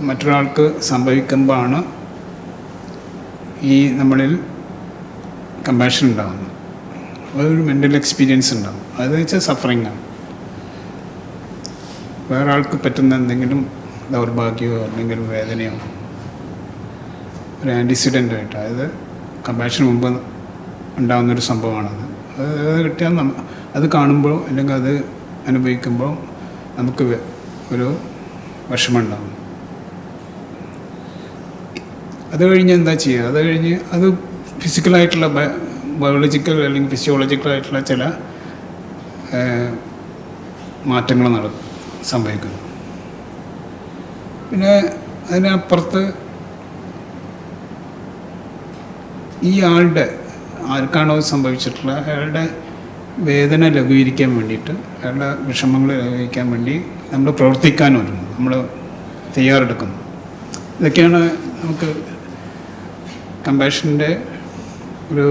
മറ്റൊരാൾക്ക് സംഭവിക്കുമ്പോഴാണ് ഈ നമ്മളിൽ കമ്പാഷൻ ഉണ്ടാകുന്നത്. അതൊരു മെൻ്റൽ എക്സ്പീരിയൻസ് ഉണ്ടാകും. അതെന്ന് വെച്ചാൽ സഫറിങ്ങാണ്. വേറെ ആൾക്ക് പറ്റുന്ന എന്തെങ്കിലും ദൗർഭാഗ്യമോ അല്ലെങ്കിൽ വേദനയോ ഒരു ആൻറ്റിസിഡൻ്റായിട്ട്, അതായത് കമ്പാഷന് മുമ്പ് ഉണ്ടാകുന്നൊരു സംഭവമാണത്. അത് കിട്ടിയാൽ അത് കാണുമ്പോൾ അല്ലെങ്കിൽ അത് അനുഭവിക്കുമ്പോൾ നമുക്ക് ഒരു വിഷമമുണ്ടാകും. അത് കഴിഞ്ഞ് എന്താ ചെയ്യുക? അത് കഴിഞ്ഞ് അത് ഫിസിക്കലായിട്ടുള്ള ബയോളജിക്കൽ അല്ലെങ്കിൽ ഫിസിയോളജിക്കലായിട്ടുള്ള ചില മാറ്റങ്ങൾ സംഭവിക്കുന്നു. പിന്നെ അതിനപ്പുറത്ത് ഈ ആർക്കാണോ സംഭവിച്ചിട്ടുള്ള അയാളുടെ വേദന ലഘൂകരിക്കാൻ വേണ്ടിയിട്ട്, അയാളുടെ വിഷമങ്ങൾ ലഘൂകരിക്കാൻ വേണ്ടി നമ്മൾ പ്രവർത്തിക്കാൻ ഒരുങ്ങുന്നു, നമ്മൾ തയ്യാറെടുക്കുന്നു. ഇതൊക്കെയാണ് നമുക്ക് കമ്പാഷൻ്റെ ഒരു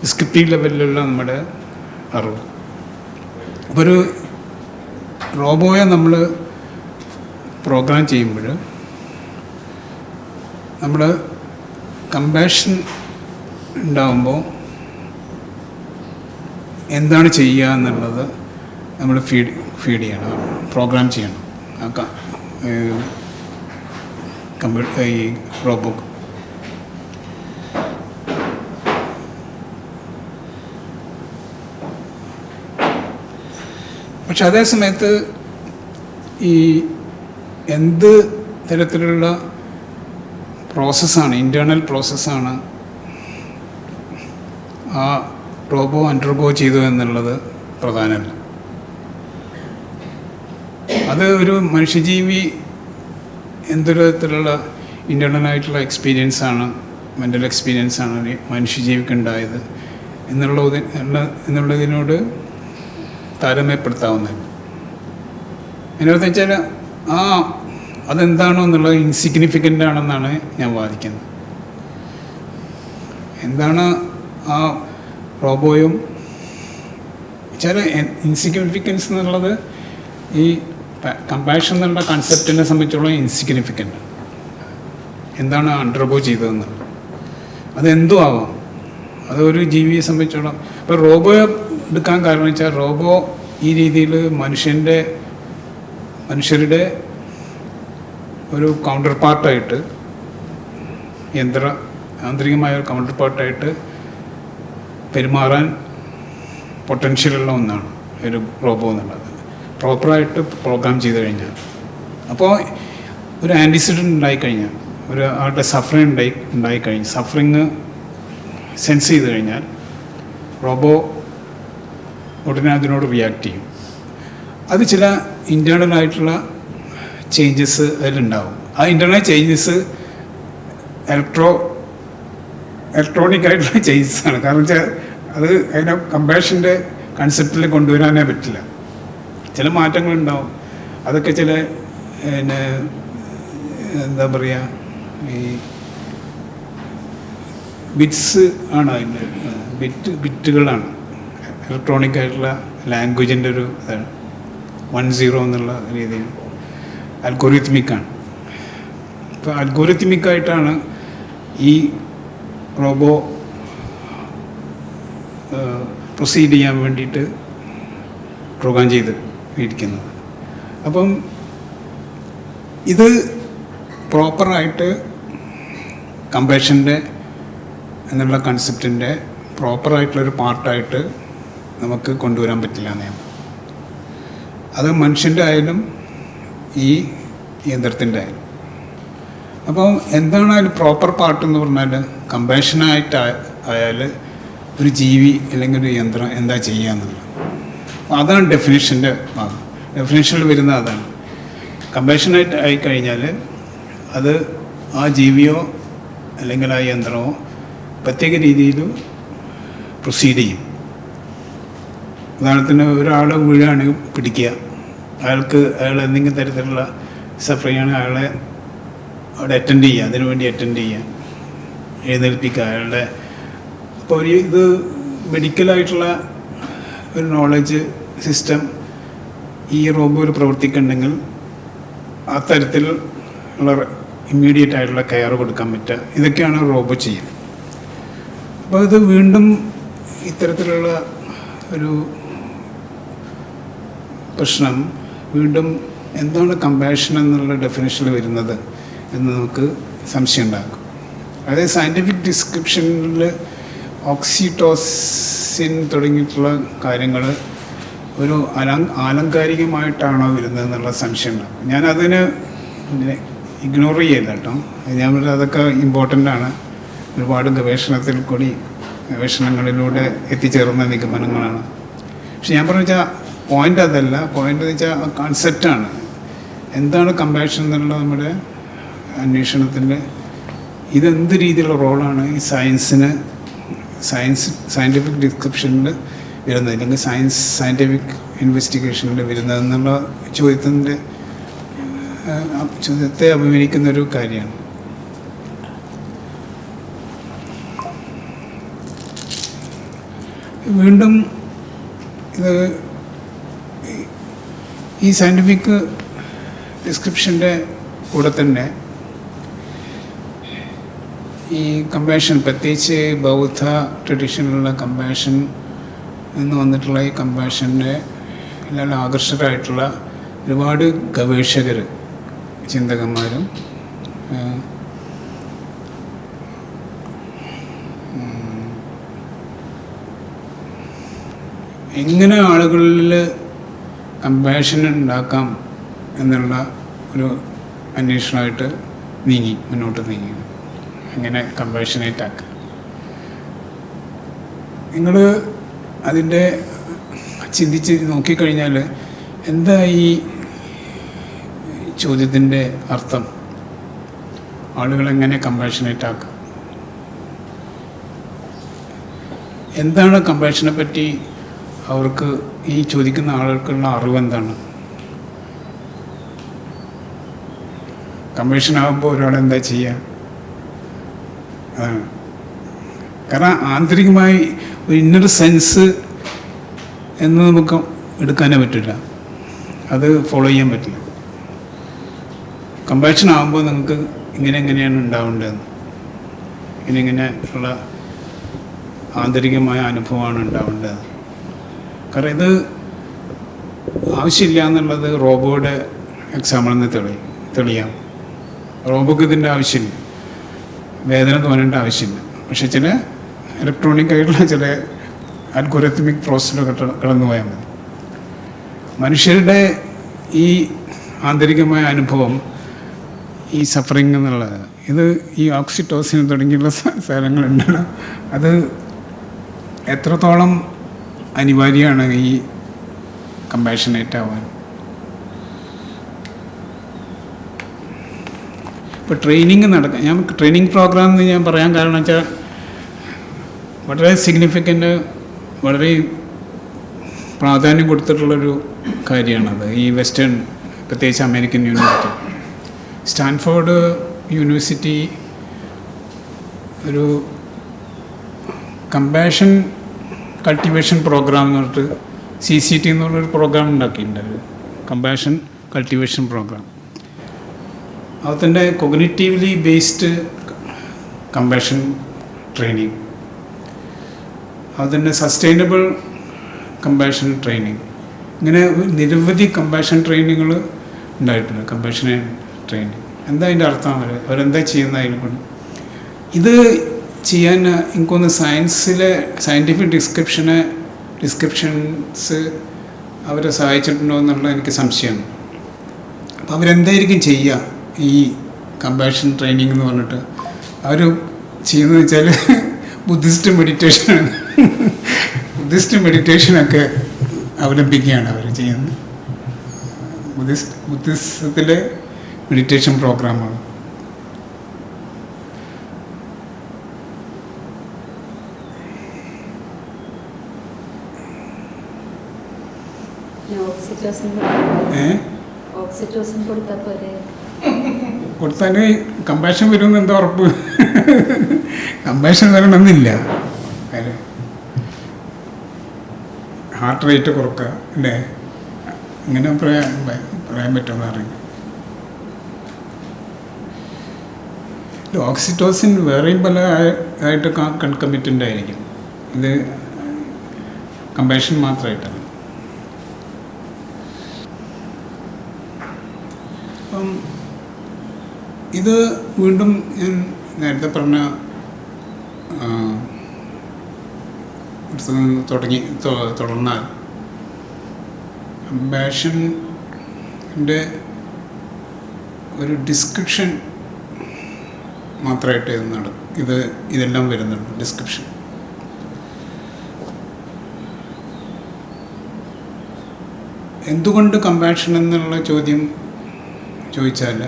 ഡിസ്ക്രിപ്റ്റീവ് ലെവലിലുള്ള നമ്മുടെ അറിവ്. അപ്പോൾ ഒരു റോബോയെ നമ്മൾ പ്രോഗ്രാം ചെയ്യുമ്പോൾ നമ്മൾ കമ്പാഷൻ ഉണ്ടാകുമ്പോൾ എന്താണ് ചെയ്യുക എന്നുള്ളത് നമ്മൾ ഫീഡ് ചെയ്യണം, പ്രോഗ്രാം ചെയ്യണം ഈ റോബോ. പക്ഷെ അതേ സമയത്ത് ഈ എന്ത് തരത്തിലുള്ള പ്രോസസ്സാണ്, ഇൻറ്റേർണൽ പ്രോസസ്സാണ് ആ റോബോ അണ്ടർഗോ ചെയ്തു എന്നുള്ളത് പ്രധാനമല്ല. അത് ഒരു മനുഷ്യജീവി എന്തൊരു തരത്തിലുള്ള ഇൻറ്റേർണലായിട്ടുള്ള എക്സ്പീരിയൻസാണ്, മെൻ്റൽ എക്സ്പീരിയൻസാണ് മനുഷ്യജീവിക്ക് ഉണ്ടായത് എന്നുള്ളതിനോട് താരതമ്യപ്പെടുത്താവുന്നതാണ്. അതിനർത്ഥം വെച്ചാൽ അതെന്താണോ എന്നുള്ളത് ഇൻസിഗ്നിഫിക്കൻ്റ് ആണെന്നാണ് ഞാൻ വാദിക്കുന്നത്. എന്താണ് ആ റോബോയും ചില ഇൻസിഗ്നിഫിക്കൻസ് എന്നുള്ളത് ഈ കമ്പാഷൻ എന്നുള്ള കൺസെപ്റ്റിനെ സംബന്ധിച്ചോളം ഇൻസിഗ്നിഫിക്കൻ്റ്. എന്താണ് അണ്ടർഗോ ചെയ്തതെന്നുള്ളത് അതെന്തും ആവാം, അതൊരു ജീവിയെ സംബന്ധിച്ചോളം. ഇപ്പോൾ റോബോ എടുക്കാൻ കാരണം വെച്ചാൽ റോബോ ഈ രീതിയിൽ മനുഷ്യരുടെ ഒരു കൗണ്ടർ പാർട്ടായിട്ട്, ആന്തരികമായ ഒരു കൗണ്ടർ പാർട്ടായിട്ട് പെരുമാറാൻ പൊട്ടൻഷ്യലുള്ള ഒന്നാണ് ഒരു റോബോ എന്നുള്ളത്, പ്രോപ്പറായിട്ട് പ്രോഗ്രാം ചെയ്ത് കഴിഞ്ഞാൽ. അപ്പോൾ ഒരു ആൻറ്റിസിഡൻറ്റ് ഉണ്ടായിക്കഴിഞ്ഞാൽ, ആളുടെ സഫറിങ് ഉണ്ടായിക്കഴിഞ്ഞാൽ, സഫറിങ് സെൻസ് ചെയ്ത് കഴിഞ്ഞാൽ റോബോ ഉടനെ അതിനോട് റിയാക്ട് ചെയ്യും. അത് ചില ഇൻറ്റേർണലായിട്ടുള്ള ചേഞ്ചസ് അതിലുണ്ടാവും. ആ ഇൻറ്റേർണൽ ചേഞ്ചസ് ഇലക്ട്രോണിക് ആയിട്ടുള്ള ചേഞ്ചസാണ്. കാരണം വെച്ചാൽ അത് അതിനെ കമ്പാഷൻ്റെ കൺസെപ്റ്റിൽ കൊണ്ടുവരാനേ പറ്റില്ല. ചില മാറ്റങ്ങളുണ്ടാവും. അതൊക്കെ ചില എന്താ പറയുക, ഈ ബിറ്റ്സ് ആണ്, അതിൻ്റെ ബിറ്റുകളാണ്. ഇലക്ട്രോണിക് ആയിട്ടുള്ള ലാംഗ്വേജിൻ്റെ ഒരു ഇതാണ് 10 എന്നുള്ള രീതിയിൽ അൽഗോറിത്മിക്കാണ്. ഇപ്പോൾ അൽഗോറിത്മിക്കായിട്ടാണ് ഈ റോബോ പ്രൊസീഡ് ചെയ്യാൻ വേണ്ടിയിട്ട് പ്രോഗ്രാം ചെയ്ത് ഇരിക്കുന്നത്. അപ്പം ഇത് പ്രോപ്പറായിട്ട് കമ്പാഷൻ്റെ എന്നുള്ള കൺസെപ്റ്റിൻ്റെ പ്രോപ്പറായിട്ടുള്ളൊരു പാർട്ടായിട്ട് നമുക്ക് കൊണ്ടുവരാൻ പറ്റില്ല എന്നതാണ്. അത് മനുഷ്യൻ്റെ ആയാലും ഈ യന്ത്രത്തിൻ്റെ ആയാലും. അപ്പോൾ എന്താണ് അതിൽ പ്രോപ്പർ പാർട്ട് എന്ന് പറഞ്ഞാൽ, കമ്പാഷനായിട്ട് ആയാൽ ഒരു ജീവി അല്ലെങ്കിൽ ഒരു യന്ത്രം എന്താ ചെയ്യുക എന്നുള്ളത്. അപ്പോൾ അതാണ് ഡെഫിനിഷൻ്റെ ഭാഗം. ഡെഫിനിഷനിൽ വരുന്ന അതാണ്. കമ്പാഷനായിട്ട് ആയിക്കഴിഞ്ഞാൽ അത് ആ ജീവിയോ അല്ലെങ്കിൽ ആ യന്ത്രമോ പ്രത്യേക രീതിയിൽ പ്രൊസീഡ് ചെയ്യും. ഉദാഹരണത്തിന് ഒരാൾ വീഴാണെങ്കിൽ പിടിക്കുക, അയാൾ എന്തെങ്കിലും തരത്തിലുള്ള സഫറിങ്ങാണ് അയാളെ അവിടെ അറ്റൻഡ് ചെയ്യുക, അതിനുവേണ്ടി അറ്റൻഡ് ചെയ്യുക, എഴുന്നേൽപ്പിക്കുക അയാളുടെ. അപ്പോൾ ഇത് മെഡിക്കലായിട്ടുള്ള ഒരു നോളജ് സിസ്റ്റം ഈ റോബോയിൽ പ്രവർത്തിക്കുന്നുണ്ടെങ്കിൽ ആ തരത്തിൽ ഉള്ള ഇമ്മീഡിയറ്റ് ആയിട്ടുള്ള കെയർ കൊടുക്കാൻ പറ്റുക. ഇതൊക്കെയാണ് റോബോ ചെയ്യുന്നത്. അപ്പോൾ ഇത് വീണ്ടും ഇത്തരത്തിലുള്ള ഒരു പ്രശ്നം വീണ്ടും എന്താണ് കമ്പാഷൻ എന്നുള്ള ഡെഫിനേഷനിൽ വരുന്നത് എന്ന് നമുക്ക് സംശയം ഉണ്ടാക്കും. അതായത് സയൻറ്റിഫിക് ഡിസ്ക്രിപ്ഷനിൽ ഓക്സിറ്റോസിൻ തുടങ്ങിയിട്ടുള്ള കാര്യങ്ങൾ ഒരു ആലങ്കാരികമായിട്ടാണോ വരുന്നതെന്നുള്ള സംശയം ഉണ്ടാകും. ഞാനതിന് ഇഗ്നോർ ചെയ്യില്ല കേട്ടോ. ഞാൻ അതൊക്കെ ഇമ്പോർട്ടൻ്റ് ആണ്. ഒരുപാട് ഗവേഷണങ്ങളിലൂടെ എത്തിച്ചേർന്ന നിഗമനങ്ങളാണ്. പക്ഷെ ഞാൻ പറഞ്ഞു വെച്ചാൽ പോയിൻ്റ് അതല്ല. പോയിൻ്റ് എന്ന് വെച്ചാൽ കൺസെപ്റ്റാണ്. എന്താണ് കമ്പാഷൻ എന്നുള്ള നമ്മുടെ അന്വേഷണത്തിൻ്റെ ഇതെന്ത് രീതിയിലുള്ള റോളാണ് ഈ സയൻറ്റിഫിക് ഡിസ്ക്രിപ്ഷനിൽ വരുന്നത്, അല്ലെങ്കിൽ സയൻറ്റിഫിക് ഇൻവെസ്റ്റിഗേഷനിൽ വരുന്നതെന്നുള്ള ചോദ്യത്തെ അഭിമുഖീകരിക്കുന്നൊരു കാര്യമാണ്. വീണ്ടും ഇത് ഈ സയൻറ്റിഫിക് ഡിസ്ക്രിപ്ഷൻ്റെ കൂടെ തന്നെ ഈ കമ്പാഷൻ, പ്രത്യേകിച്ച് ബൗദ്ധ ട്രഡീഷനിലുള്ള കമ്പാഷൻ എന്ന് വന്നിട്ടുള്ള ഈ കമ്പാഷൻ്റെ എല്ലാം ആകർഷകരായിട്ടുള്ള ഒരുപാട് ഗവേഷകർ, ചിന്തകന്മാരും എങ്ങനെ ആളുകളിൽ കമ്പാഷൻ ഉണ്ടാക്കാം എന്നുള്ള ഒരു അന്വേഷണമായിട്ട് മുന്നോട്ട് നീങ്ങി. എങ്ങനെ കമ്പാഷനേറ്റ് ആക്കാം. നിങ്ങൾ അതിൻ്റെ ചിന്തിച്ച് നോക്കിക്കഴിഞ്ഞാൽ എന്താ ഈ ചോദ്യത്തിൻ്റെ അർത്ഥം? ആളുകളെങ്ങനെ കമ്പാഷനേറ്റ് ആക്കാം? എന്താണ് കമ്പാഷനെ പറ്റി അവർക്ക്, ഈ ചോദിക്കുന്ന ആളുകൾക്കുള്ള അറിവ് എന്താണ്? കമ്പാഷൻ ആകുമ്പോൾ ഒരാളെന്താ ചെയ്യുക? അതാണ്. കാരണം ആന്തരികമായി ഒരു ഇന്നർ സെൻസ് എന്ന് നമുക്ക് എടുക്കാനേ പറ്റില്ല, അത് ഫോളോ ചെയ്യാൻ പറ്റില്ല. കമ്പാഷൻ ആകുമ്പോൾ നിങ്ങൾക്ക് എങ്ങനെയാണ് ഉണ്ടാവേണ്ടതെന്ന്, ഇങ്ങനെ ഉള്ള ആന്തരികമായ അനുഭവമാണ് ഉണ്ടാവേണ്ടത്. കാരണം ഇത് ആവശ്യമില്ല എന്നുള്ളത് റോബോയുടെ എക്സാമ്പിളിൽ നിന്ന് തെളിയാം. റോബോക്ക് ഇതിൻ്റെ ആവശ്യമില്ല, വേദന തോന്നേണ്ട ആവശ്യമില്ല. പക്ഷെ ചില ഇലക്ട്രോണിക് ആയിട്ടുള്ള ചില അൽഗോരിതമിക് പ്രോസസ്സിലൊക്കെ കടന്നു പോയാൽ മതി. മനുഷ്യരുടെ ഈ ആന്തരികമായ അനുഭവം, ഈ സഫറിങ് എന്നുള്ളത്, ഇത് ഈ ഓക്സിറ്റോസിൻ തുടങ്ങിയുള്ള സാധനങ്ങളുണ്ടല്ലോ, അത് എത്രത്തോളം അനിവാര്യമാണ് ഈ കമ്പാഷനേറ്റ് ആവാൻ. ഇപ്പോൾ ട്രെയിനിങ് ഞാൻ ട്രെയിനിങ് പ്രോഗ്രാം എന്ന് ഞാൻ പറയാൻ കാരണം വെച്ചാൽ വളരെ സിഗ്നിഫിക്കൻ്റ്, വളരെ പ്രാധാന്യം കൊടുത്തിട്ടുള്ളൊരു കാര്യമാണത്. ഈ വെസ്റ്റേൺ, പ്രത്യേകിച്ച് അമേരിക്കൻ യൂണിവേഴ്സിറ്റി, സ്റ്റാൻഫോർഡ് യൂണിവേഴ്സിറ്റി ഒരു കമ്പാഷൻ കൾട്ടിവേഷൻ പ്രോഗ്രാം എന്ന് പറഞ്ഞിട്ട് CCT എന്നുള്ളൊരു പ്രോഗ്രാം ഉണ്ടാക്കിയിട്ടുണ്ട്. Compassion cultivation program. അതിൻ്റെ കൊഗ്നിറ്റീവ്ലി ബേസ്ഡ് കമ്പാഷൻ ട്രെയിനിങ്, അതിൻ്റെ സസ്റ്റൈനബിൾ കമ്പാഷൻ ട്രെയിനിങ്, ഇങ്ങനെ നിരവധി കമ്പാഷൻ ട്രെയിനിങ്ങുകൾ ഉണ്ടായിട്ടുണ്ട്. കമ്പാഷൻ ട്രെയിനിങ് എന്താ അതിൻ്റെ അർത്ഥം? അവരെന്താ ചെയ്യുന്ന അതിനെക്കൊണ്ട് ഇത് ചെയ്യാൻ എനിക്കൊന്ന് സയൻസിലെ സയൻറ്റിഫിക് ഡിസ്ക്രിപ്ഷൻസ് അവരെ സഹായിച്ചിട്ടുണ്ടോ എന്നുള്ള എനിക്ക് സംശയമാണ്. അപ്പോൾ അവരെന്തായിരിക്കും ചെയ്യുക ഈ കമ്പാഷൻ ട്രെയിനിങ് എന്ന് പറഞ്ഞിട്ട്? അവർ ചെയ്യുന്നത് വെച്ചാൽ ബുദ്ധിസ്റ്റ് മെഡിറ്റേഷനൊക്കെ അവലംബിക്കുകയാണ് അവർ ചെയ്യുന്നത്. ബുദ്ധിസത്തിലെ മെഡിറ്റേഷൻ പ്രോഗ്രാമാണ്. കൊടുത്താൽ കമ്പാഷൻ വരുമെന്ന് എന്താ ഉറപ്പ്? കമ്പാഷൻ വരണമെന്നില്ല. ഹാർട്ട് റേറ്റ് കുറക്കുക അല്ലേ, ഇങ്ങനെ പറയാൻ പറ്റുമെന്ന് അറിയില്ല. ഓക്സിറ്റോസിൻ വേറെയും പല ആയിട്ട് കൺകമിറ്റൻ്റ് ആയിരിക്കും. ഇത് കമ്പാഷൻ മാത്രമായിട്ടാണ്. അപ്പം ഇത് വീണ്ടും ഞാൻ നേരത്തെ പറഞ്ഞ തുടർന്നാൽ കമ്പാഷൻ്റെ ഒരു ഡിസ്ക്രിപ്ഷൻ മാത്രമായിട്ട് ഇതെല്ലാം വരുന്നുണ്ട്. ഡിസ്ക്രിപ്ഷൻ എന്തുകൊണ്ട് കമ്പാഷൻ എന്നുള്ള ചോദ്യം ചോദിച്ചാൽ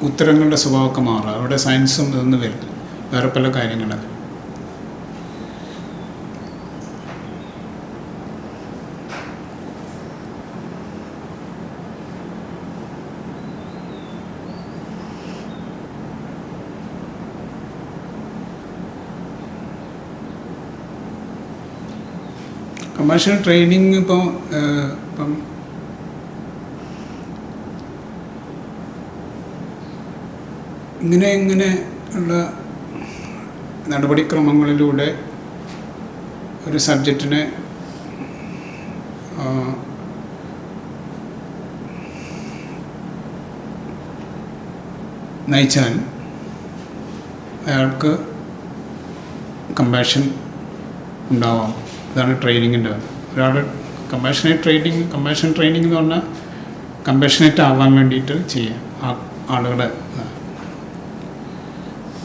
ഉത്തരങ്ങളുടെ സ്വഭാവമൊക്കെ മാറുക. അവിടെ സയൻസും ഇതൊന്നും വരില്ല, വേറെ പല കാര്യങ്ങളൊക്കെ. കമ്പഷണൽ ട്രെയിനിങ് ഇപ്പം ഇങ്ങനെ ഉള്ള നടപടിക്രമങ്ങളിലൂടെ ഒരു സബ്ജക്റ്റിനെ നയിച്ചാൽ അയാൾക്ക് കമ്പാഷൻ ഉണ്ടാവാം. അതാണ് ട്രെയിനിങ്ങിൻ്റെ ഒരാൾ കമ്പാഷൻ ട്രെയിനിങ് എന്ന് പറഞ്ഞാൽ കമ്പാഷനേറ്റ് ആവാൻ വേണ്ടിയിട്ട് ചെയ്യാം ആളുകളെ.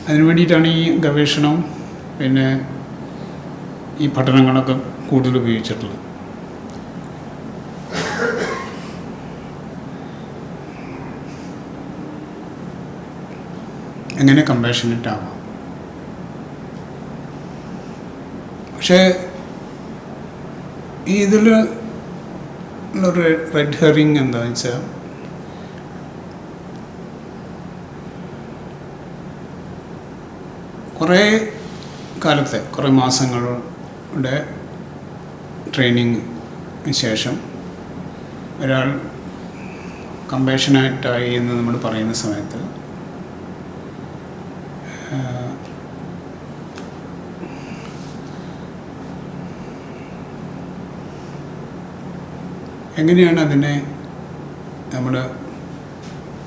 അതിനു വേണ്ടിയിട്ടാണ് ഈ ഗവേഷണവും പിന്നെ ഈ പഠനങ്ങളൊക്കെ കൂടുതൽ ഉപയോഗിച്ചിട്ടുള്ളത്. എങ്ങനെ കമ്പാഷനേറ്റ് ആവാം. പക്ഷേ ഇതിൽ ഉള്ളൊരു റെഡ് ഹെറിങ് എന്താണെന്ന് വെച്ചാൽ കുറേ മാസങ്ങളുടെ ട്രെയിനിങ്ങിന് ശേഷം ഒരാൾ കമ്പാഷനേറ്റായി എന്ന് നമ്മൾ പറയുന്ന സമയത്ത് എങ്ങനെയാണ് അതിനെ നമ്മൾ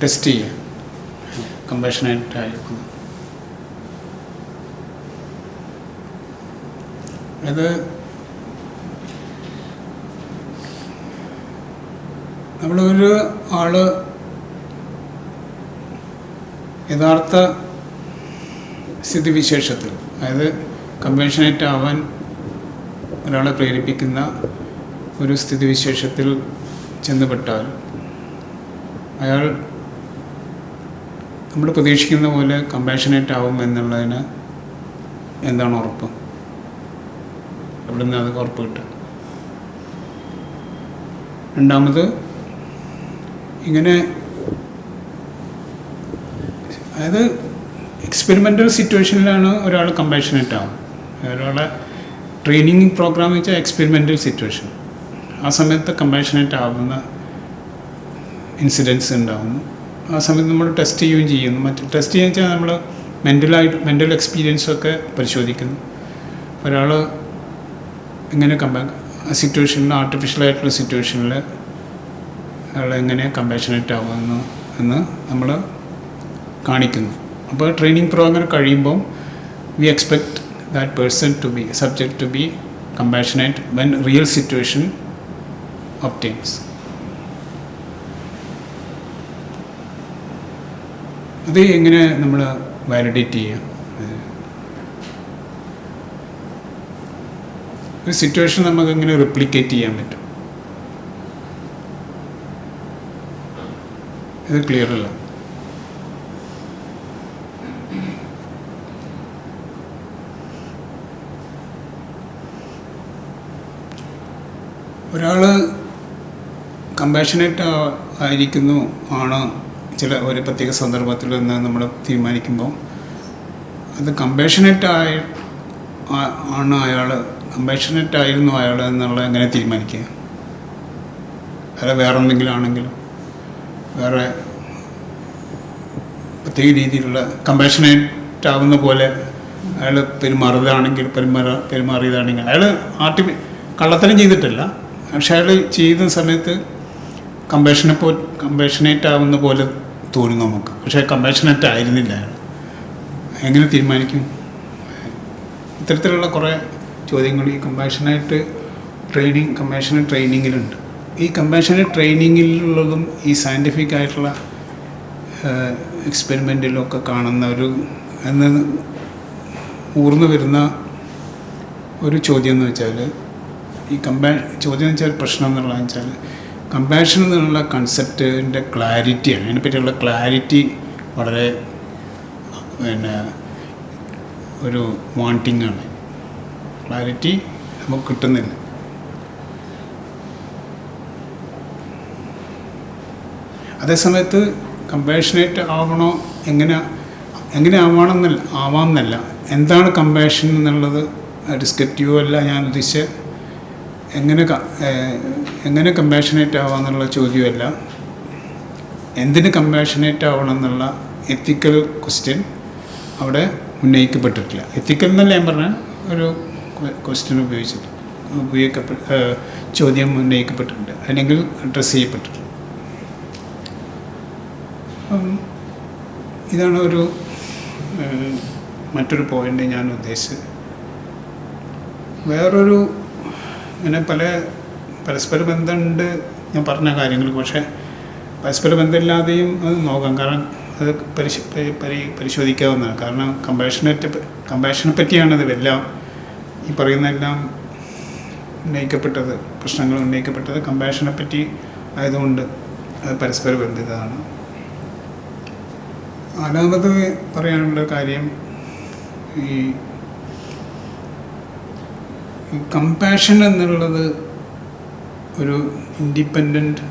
ടെസ്റ്റ് ചെയ്യുക? കമ്പാഷനേറ്റായിരിക്കുന്നു അത് നമ്മളൊരു ആള് യഥാർത്ഥ സ്ഥിതിവിശേഷത്തിൽ, അതായത് കമ്പാഷനേറ്റ് ആവാൻ ഒരാളെ പ്രേരിപ്പിക്കുന്ന ഒരു സ്ഥിതിവിശേഷത്തിൽ ചെന്നുപെട്ടാൽ അയാൾ നമ്മൾ പ്രതീക്ഷിക്കുന്ന പോലെ കമ്പാഷനേറ്റ് ആവും എന്നുള്ളതിന് എന്താണ് ഉറപ്പ്? എവിടെ നിന്ന് അത് ഉറപ്പ് കിട്ടുക? രണ്ടാമത്, ഇങ്ങനെ അതായത് എക്സ്പെരിമെൻ്റൽ സിറ്റുവേഷനിലാണ് ഒരാൾ കമ്പാഷനേറ്റ് ആവും. ഒരാളെ ട്രെയിനിങ് പ്രോഗ്രാം വെച്ചാൽ എക്സ്പെരിമെൻ്റൽ സിറ്റുവേഷൻ, ആ സമയത്ത് കമ്പാഷനേറ്റ് ആവുന്ന ഇൻസിഡൻസ് ഉണ്ടാകുന്നു. ആ സമയത്ത് നമ്മൾ ടെസ്റ്റ് ചെയ്യുകയും ചെയ്യുന്നു. ടെസ്റ്റ് ചെയ്യുക വെച്ചാൽ നമ്മൾ മെൻ്റൽ എക്സ്പീരിയൻസൊക്കെ പരിശോധിക്കുന്നു. ഒരാൾ എങ്ങനെ സിറ്റുവേഷനിൽ, ആർട്ടിഫിഷ്യലായിട്ടുള്ള സിറ്റുവേഷനിൽ അയാൾ എങ്ങനെ കമ്പാഷനേറ്റ് ആവുന്നു എന്ന് നമ്മൾ കാണിക്കുന്നു. അപ്പോൾ ട്രെയിനിങ് പ്രോഗ്രാം കഴിയുമ്പോൾ we expect that person to be subject to be compassionate when real situation obtains. അത് എങ്ങനെ നമ്മൾ വാലിഡേറ്റ് ചെയ്യാം? ഒരു സിറ്റുവേഷൻ നമുക്ക് എങ്ങനെ റിപ്ലിക്കേറ്റ് ചെയ്യാൻ പറ്റും? ഇത് ക്ലിയർ അല്ല. ഒരാൾ കമ്പാഷനേറ്റ് ആയിരിക്കുന്നു ആണ് ഒരു പ്രത്യേക സന്ദർഭത്തിൽ നിന്ന് നമ്മൾ തീരുമാനിക്കുമ്പോൾ, അത് കമ്പാഷനേറ്റ് ആണ് അയാൾ, കമ്പാഷനേറ്റ് ആയിരുന്നു അയാൾ എന്നുള്ളത് എങ്ങനെ തീരുമാനിക്കുക? അല്ല വേറെ എന്തെങ്കിലും ആണെങ്കിലും, വേറെ പ്രത്യേക രീതിയിലുള്ള കമ്പാഷനേറ്റ് ആവുന്ന പോലെ അയാൾ പെരുമാറിയതാണെങ്കിൽ അയാൾ കള്ളത്തരം ചെയ്തിട്ടില്ല, പക്ഷെ അയാൾ ചെയ്യുന്ന സമയത്ത് കമ്പാഷനേറ്റ് ആവുന്ന പോലെ തോന്നും നമുക്ക്. പക്ഷേ കമ്പാഷനേറ്റ് ആയിരുന്നില്ല അയാൾ. എങ്ങനെ തീരുമാനിക്കും? ഇത്തരത്തിലുള്ള കുറേ ചോദ്യങ്ങൾ ഈ കമ്പാഷനേറ്റ് ട്രെയിനിങ്ങിലുണ്ട്. ഈ കമ്പാഷനേറ്റ് ട്രെയിനിങ്ങിലുള്ളതും ഈ സയൻറ്റിഫിക് ആയിട്ടുള്ള എക്സ്പെരിമെൻറ്റിലൊക്കെ കാണുന്ന ഊർന്നു വരുന്ന ഒരു ചോദ്യം എന്ന് വെച്ചാൽ, ഈ ചോദ്യം എന്ന് വെച്ചാൽ പ്രശ്നം എന്നുള്ളതെന്ന് വെച്ചാൽ, കമ്പാഷൻ എന്നുള്ള കൺസെപ്റ്റിൻ്റെ ക്ലാരിറ്റിയാണ്. അതിനെപ്പറ്റിയുള്ള ക്ലാരിറ്റി വളരെ ഒരു വാണ്ടിങ് ആണ്. ക്ലാരിറ്റി നമുക്ക് കിട്ടുന്നില്ല. അതേസമയത്ത് കമ്പാഷനേറ്റ് ആവണോ, എങ്ങനെ ആവാമെന്നല്ല, എന്താണ് കമ്പാഷൻ എന്നുള്ളത് ഡിസ്ക്രിപ്റ്റീവ് അല്ല ഞാൻ ഉദ്ദേശിച്ച എങ്ങനെ കമ്പാഷനേറ്റ് ആവാന്നുള്ള ചോദ്യമല്ല, എന്തിന് കമ്പാഷനേറ്റ് ആവണം എന്നുള്ള എത്തിക്കൽ ക്വസ്റ്റ്യൻ അവിടെ ഉന്നയിക്കപ്പെട്ടിട്ടില്ല. എത്തിക്കൽ എന്നല്ല ഞാൻ പറഞ്ഞ ഒരു ക്വസ്റ്റ്യൻ ചോദ്യം ഉന്നയിക്കപ്പെട്ടിട്ടുണ്ട്, അല്ലെങ്കിൽ അഡ്രസ്സ് ചെയ്യപ്പെട്ടിട്ടുണ്ട്. ഇതാണ് മറ്റൊരു പോയിൻ്റ് ഞാൻ ഉദ്ദേശിച്ചത്. വേറൊരു ഇങ്ങനെ പരസ്പര ബന്ധമുണ്ട് ഞാൻ പറഞ്ഞ കാര്യങ്ങൾ, പക്ഷേ പരസ്പര ബന്ധമില്ലാതെയും അത് നോക്കാം. കാരണം അത് പരിശോധിക്കാവുന്നതാണ്. കാരണം കമ്പാഷനെ പറ്റിയാണത് എല്ലാം ഈ പറയുന്നതെല്ലാം പ്രശ്നങ്ങൾ ഉന്നയിക്കപ്പെട്ടത് കമ്പാഷനെ പറ്റി ആയതുകൊണ്ട് അത് പരസ്പര ബന്ധിതമാണ്. നാലാമത് പറയാനുള്ള കാര്യം, ഈ കമ്പാഷൻ എന്നുള്ളത് ഒരു ഇൻഡിപെൻഡൻറ്റ്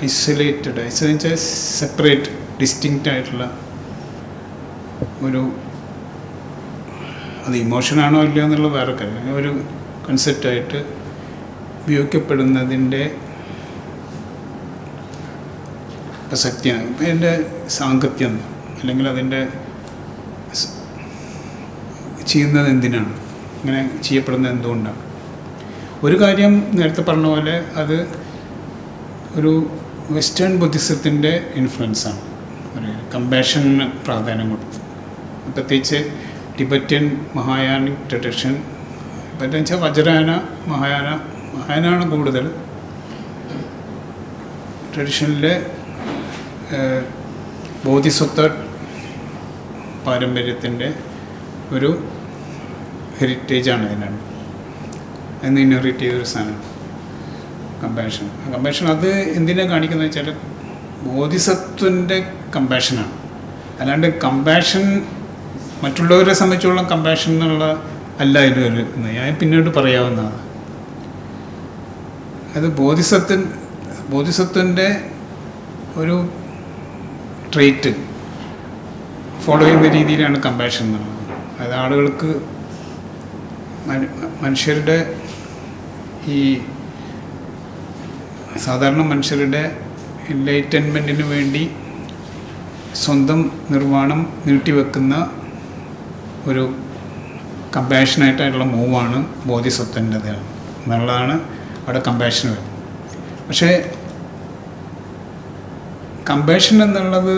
ഐസൊലേറ്റഡ് സെപ്പറേറ്റ് ഡിസ്റ്റിങ്ക്റ്റ് ആയിട്ടുള്ള അത് ഇമോഷനാണോ ഇല്ലയോ എന്നുള്ള വേറെ കാര്യം, ഒരു കൺസെപ്റ്റായിട്ട് ഉപയോഗിക്കപ്പെടുന്നതിൻ്റെ പ്രസക്തിയാണ്. ഇപ്പം അതിൻ്റെ സാങ്കത്യം അല്ലെങ്കിൽ അതിൻ്റെ ചെയ്യുന്നത് എന്തിനാണ്, ഇങ്ങനെ ചെയ്യപ്പെടുന്നത് എന്തുകൊണ്ടാണ്. ഒരു കാര്യം നേരത്തെ പറഞ്ഞ പോലെ അത് ഒരു വെസ്റ്റേൺ ബുദ്ധിസത്തിൻ്റെ ഇൻഫ്ലുവൻസാണ്. ഒരു കമ്പാഷന് പ്രാധാന്യം കൊടുത്തു. പ്രത്യേകിച്ച് ടിബറ്റൻ മഹായാനിക് ട്രഡീഷൻ, ടിബറ്റൻ വെച്ചാൽ വജ്രയാന മഹായാനാണ് കൂടുതൽ. ട്രഡീഷനിലെ ബോധിസത്വ പാരമ്പര്യത്തിൻ്റെ ഒരു ഹെറിറ്റേജാണ് അതിനാണ് എന്ന് ഇൻഹെറിറ്റ് ചെയ്തൊരു സാധനമാണ് കമ്പാഷൻ. അത് എന്തിനാണ് കാണിക്കുന്നത് വെച്ചാൽ ബോധിസത്വൻ്റെ കമ്പാഷനാണ്. അല്ലാണ്ട് കമ്പാഷൻ മറ്റുള്ളവരെ സംബന്ധിച്ചോളം കമ്പാഷൻ എന്നുള്ള അല്ല ഇതിൽ ഞാൻ പിന്നീട് പറയാവുന്നതാണ്. അത് ബോധിസത്വൻ്റെ ഒരു ട്രേറ്റ് ഫോളോ ചെയ്യുന്ന രീതിയിലാണ് കമ്പാഷൻ എന്നുള്ളത്. അതായത് ആളുകൾക്ക് മനുഷ്യരുടെ ഈ സാധാരണ മനുഷ്യരുടെ എൻലൈറ്റൻമെൻറ്റിന് വേണ്ടി സ്വന്തം നിർവ്വാണം നീട്ടിവെക്കുന്ന ഒരു കമ്പാഷനായിട്ടുള്ള മൂവാണ് ബോധിസത്വൻ്റെത് എന്നുള്ളതാണ് അവിടെ കമ്പാഷൻ വരുന്നത്. പക്ഷേ കമ്പാഷൻ എന്നുള്ളത്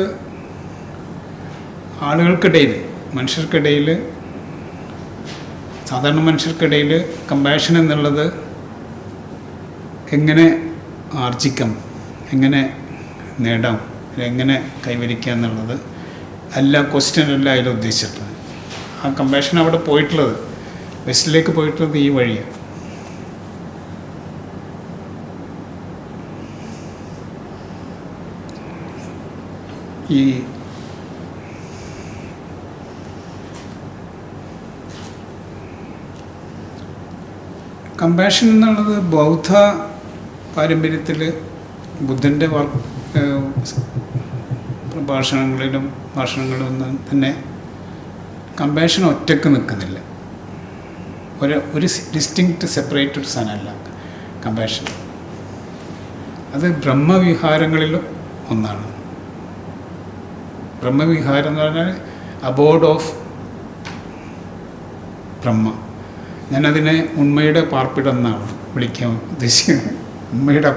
ആളുകൾക്കിടയിൽ, മനുഷ്യർക്കിടയിൽ, സാധാരണ മനുഷ്യർക്കിടയിൽ കമ്പാഷൻ എന്നുള്ളത് എങ്ങനെ ആർജിക്കാം, എങ്ങനെ നേടാം, എങ്ങനെ കൈവരിക്കുക എന്നുള്ളത് ക്വസ്റ്റ്യൻ അല്ല അതിൽ ഉദ്ദേശിച്ചിട്ടുള്ളത്. ആ കമ്പാഷൻ അവിടെ പോയിട്ടുള്ളത്, വെസ്റ്റിലേക്ക് പോയിട്ടുള്ളത് ഈ വഴിയാണ്. ഈ കമ്പാഷൻ എന്നുള്ളത് ബൗദ്ധ പാരമ്പര്യത്തിൽ ബുദ്ധൻ്റെ ഭാഷണങ്ങളിലൊന്നും തന്നെ കമ്പാഷൻ ഒറ്റക്ക് നിൽക്കുന്നില്ല. ഒരു ഡിസ്റ്റിങ്ക്റ്റ് സെപ്പറേറ്റഡ് സാധനമല്ല കമ്പാഷൻ. അത് ബ്രഹ്മവിഹാരങ്ങളിലും ഒന്നാണ്. ബ്രഹ്മവിഹാരം എന്ന് പറഞ്ഞാൽ അബോർഡ് ഓഫ് ബ്രഹ്മ. ഞാനതിനെ ഉണ്മയുടെ പാർപ്പിടം എന്നാണ് വിളിക്കാൻ ഉദ്ദേശിക്കുന്നത്. ഉണ്മയുടെ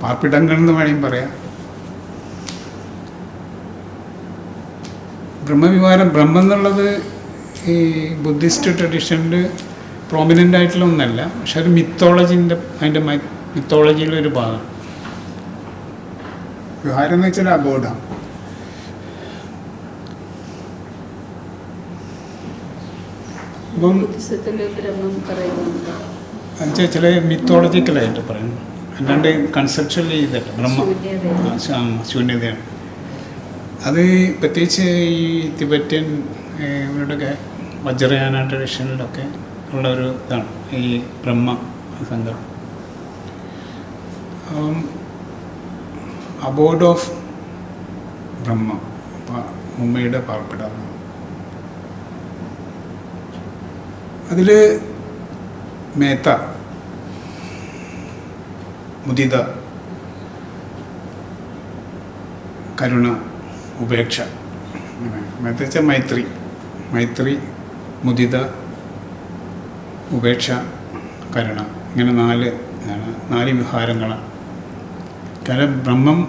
പാർപ്പിടങ്ങൾ എന്ന് വേണമെങ്കിൽ പറയാം. ബ്രഹ്മവിഹാരം, ബ്രഹ്മം എന്നുള്ളത് ഈ ബുദ്ധിസ്റ്റ് ട്രഡീഷനിൽ പ്രോമിനൻ്റ് ആയിട്ടുള്ള ഒന്നല്ല, പക്ഷെ അത് അതിൻ്റെ മിത്തോളജിയിലൊരു ഭാഗം. വിഹാരം എന്ന് വെച്ചാൽ അബോർഡാണ്. ഇപ്പം എന്നുവെച്ചാൽ ചില മിത്തോളജിക്കലായിട്ട് പറയുന്നു, അല്ലാണ്ട് കൺസെപ്ച്വലി ചെയ്തിട്ട് ശൂന്യതയാണ്. അത് പ്രത്യേകിച്ച് ഈ തിബറ്റൻ ഇവരുടെയൊക്കെ വജ്രയാന ട്രഡീഷനിലൊക്കെ ഉള്ള ഒരു ഇതാണ് ഈ ബ്രഹ്മ സങ്കല്പം. അബോർഡ് ഓഫ് ബ്രഹ്മ, ഉമ്മയുടെ പാർപ്പിടം. അതിൽ മേത്ത, മുദിത, കരുണ, ഉപേക്ഷ. മേത്ത വെച്ചാൽ മൈത്രി, മൈത്രി, മുദിത, ഉപേക്ഷ, കരുണ. ഇങ്ങനെ 4 വിഹാരങ്ങളാണ്. കാരണം ബ്രഹ്മം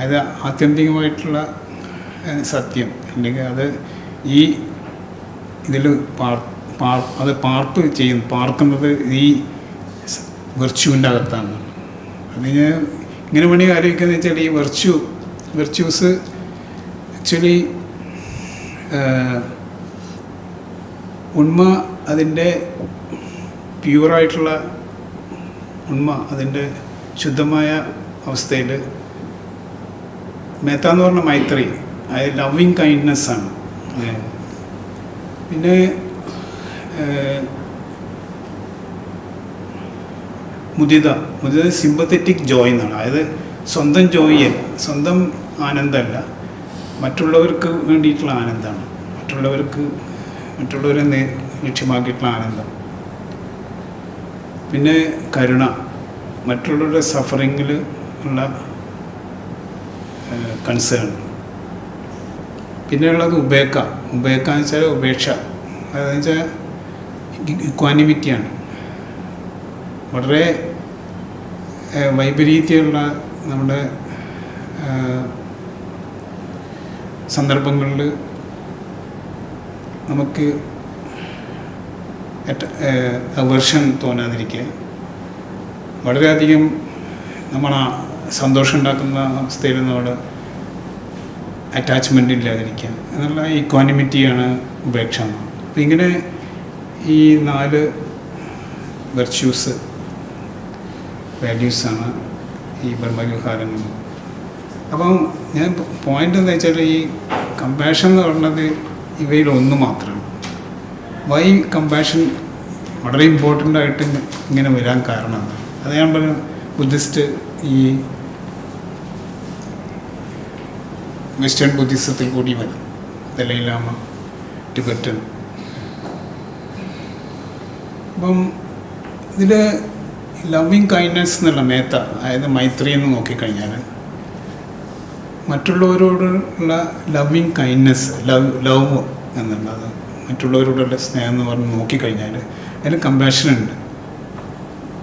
അത് ആത്യന്തികമായിട്ടുള്ള സത്യം, അല്ലെങ്കിൽ അത് ഈ ഇതിൽ അത് പാർക്കുന്നത് ഈ വെർച്യുവിൻ്റെ അകത്താണ്. അത് ഇങ്ങനെ വേണമെങ്കിൽ ആലോചിക്കുകയെന്ന് വെച്ചാൽ ഈ വെർച്യൂസ് ആക്ച്വലി ഉണ്മ, അതിൻ്റെ പ്യൂറായിട്ടുള്ള ഉണ്മ, അതിൻ്റെ ശുദ്ധമായ അവസ്ഥയിൽ മേത്ത എന്ന് പറഞ്ഞ മൈത്രി, അതായത് ലവിങ് കൈൻഡ്നെസ്സാണ്. പിന്നെ മുദിത സിമ്പത്തറ്റിക് ജോയ് എന്നാണ്. അതായത് സ്വന്തം ജോയിയല്ല, സ്വന്തം ആനന്ദമല്ല, മറ്റുള്ളവർക്ക് വേണ്ടിയിട്ടുള്ള ആനന്ദമാണ്. മറ്റുള്ളവരെ ലക്ഷ്യമാക്കിയിട്ടുള്ള ആനന്ദം. പിന്നെ കരുണ, മറ്റുള്ളവരുടെ സഫറിങ്ങിൽ ഉള്ള കൺസേൺ. പിന്നെയുള്ളത് ഉപേക്ഷ എന്ന് വെച്ചാൽ ഉപേക്ഷ, അതെന്ന് വെച്ചാൽ ഇക്വാനിമിറ്റിയാണ്. വളരെ വൈപരീത്യമുള്ള നമ്മുടെ സന്ദർഭങ്ങളിൽ നമുക്ക് അവേർഷൻ തോന്നാതിരിക്കുക, വളരെയധികം സന്തോഷം ഉണ്ടാക്കുന്ന അവസ്ഥയിൽ നമ്മൾ അറ്റാച്ച്മെൻ്റ് ഇല്ലാതിരിക്കുക എന്നുള്ള ഇക്വാനിമിറ്റിയാണ് ഉപേക്ഷ. അപ്പം ഇങ്ങനെ ഈ 4 വെർച്യൂസ്, വാല്യൂസാണ് ഈ ബ്രഹ്മവിഹാരങ്ങൾ. അപ്പം ഞാൻ പോയിൻ്റ് എന്താ വെച്ചാൽ ഈ കമ്പാഷൻ എന്ന് പറയുന്നത് ഇവയിൽ ഒന്ന് മാത്രമാണ്. വൈ കമ്പാഷൻ വളരെ ഇമ്പോർട്ടൻ്റ് ആയിട്ട് ഇങ്ങനെ വരാൻ കാരണം എന്താണ്? അത് ഞാൻ പറഞ്ഞു, ബുദ്ധിസ്റ്റ് ഈ വെസ്റ്റേൺ ബുദ്ധിസത്തിൽ കൂടി വരും, ദലൈലാമ, ടിബറ്റൻ. അപ്പം ഇതിൽ ലവിങ് കൈൻഡ്നെസ് എന്നുള്ള മേത്ത, അതായത് മൈത്രി എന്ന് നോക്കിക്കഴിഞ്ഞാൽ മറ്റുള്ളവരോടുള്ള ലവിങ് കൈൻഡ്നെസ്, ലവ് എന്നുള്ളത്, മറ്റുള്ളവരോടുള്ള സ്നേഹം എന്ന് പറഞ്ഞ് നോക്കിക്കഴിഞ്ഞാൽ അതിൽ കമ്പാഷനുണ്ട്.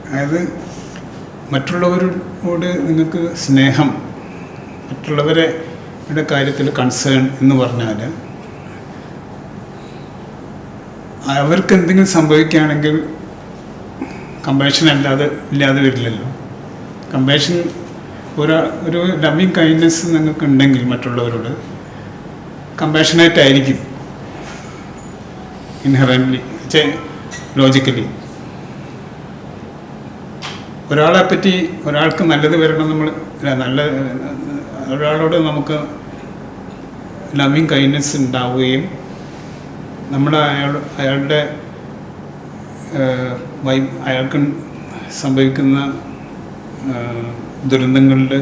അതായത് മറ്റുള്ളവരോട് നിങ്ങൾക്ക് സ്നേഹം, മറ്റുള്ളവരുടെ കാര്യത്തിൽ കൺസേൺ എന്ന് പറഞ്ഞാൽ അവർക്ക് എന്തെങ്കിലും സംഭവിക്കുകയാണെങ്കിൽ കമ്പാഷൻ ഇല്ലാതെ വരില്ലല്ലോ. കമ്പാഷൻ ഒരു ലവിങ് കൈൻഡ്നെസ് നിങ്ങൾക്ക് ഉണ്ടെങ്കിൽ മറ്റുള്ളവരോട് കമ്പാഷനേറ്റ് ആയിരിക്കും ഇൻഹറൻ്റ്ലി, ലോജിക്കലി. ഒരാൾക്ക് നല്ലത് വരണം, ഒരാളോട് നമുക്ക് ലവിങ് കൈൻഡ്നെസ് ഉണ്ടാവുകയും അയാളുടെ അയാൾക്ക് സംഭവിക്കുന്ന ദുരന്തങ്ങളിൽ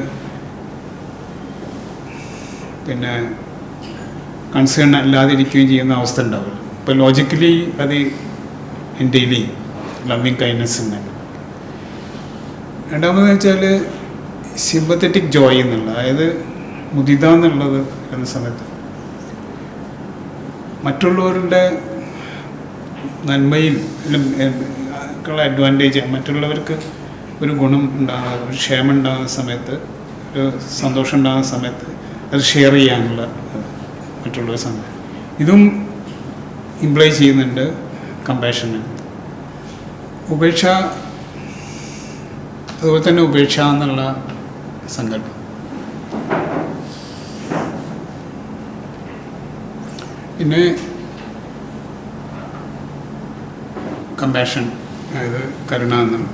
പിന്നെ കൺസേൺ അല്ലാതിരിക്കുകയും ചെയ്യുന്ന അവസ്ഥ ഉണ്ടാവില്ല. ഇപ്പോൾ ലോജിക്കലി അത് എൻ്റെയിലി ലവിങ് കൈൻഡ്നെസ് ഉണ്ട്. രണ്ടാമതെന്ന് വെച്ചാൽ സിമ്പത്തറ്റിക് ജോയ് എന്നുള്ള, അതായത് മുദിത എന്നുള്ളത് എന്ന സമയത്ത് മറ്റുള്ളവരുടെ നന്മയിൽ ഉള്ള അഡ്വാൻറ്റേജ്, മറ്റുള്ളവർക്ക് ഒരു ഗുണം ഉണ്ടാകുന്ന, ഒരു ക്ഷേമം ഉണ്ടാകുന്ന സമയത്ത്, ഒരു സന്തോഷം ഉണ്ടാകുന്ന സമയത്ത് അത് ഷെയർ ചെയ്യാനുള്ള മറ്റുള്ളവർ സമയം, ഇതും ഇംപ്ലൈ ചെയ്യുന്നുണ്ട് കമ്പാഷന്. ഉപേക്ഷ, അതുപോലെ തന്നെ ഉപേക്ഷ എന്നുള്ള സങ്കല്പം. പിന്നെ കമ്പാഷൻ, അതായത് കരുണ എന്നുള്ള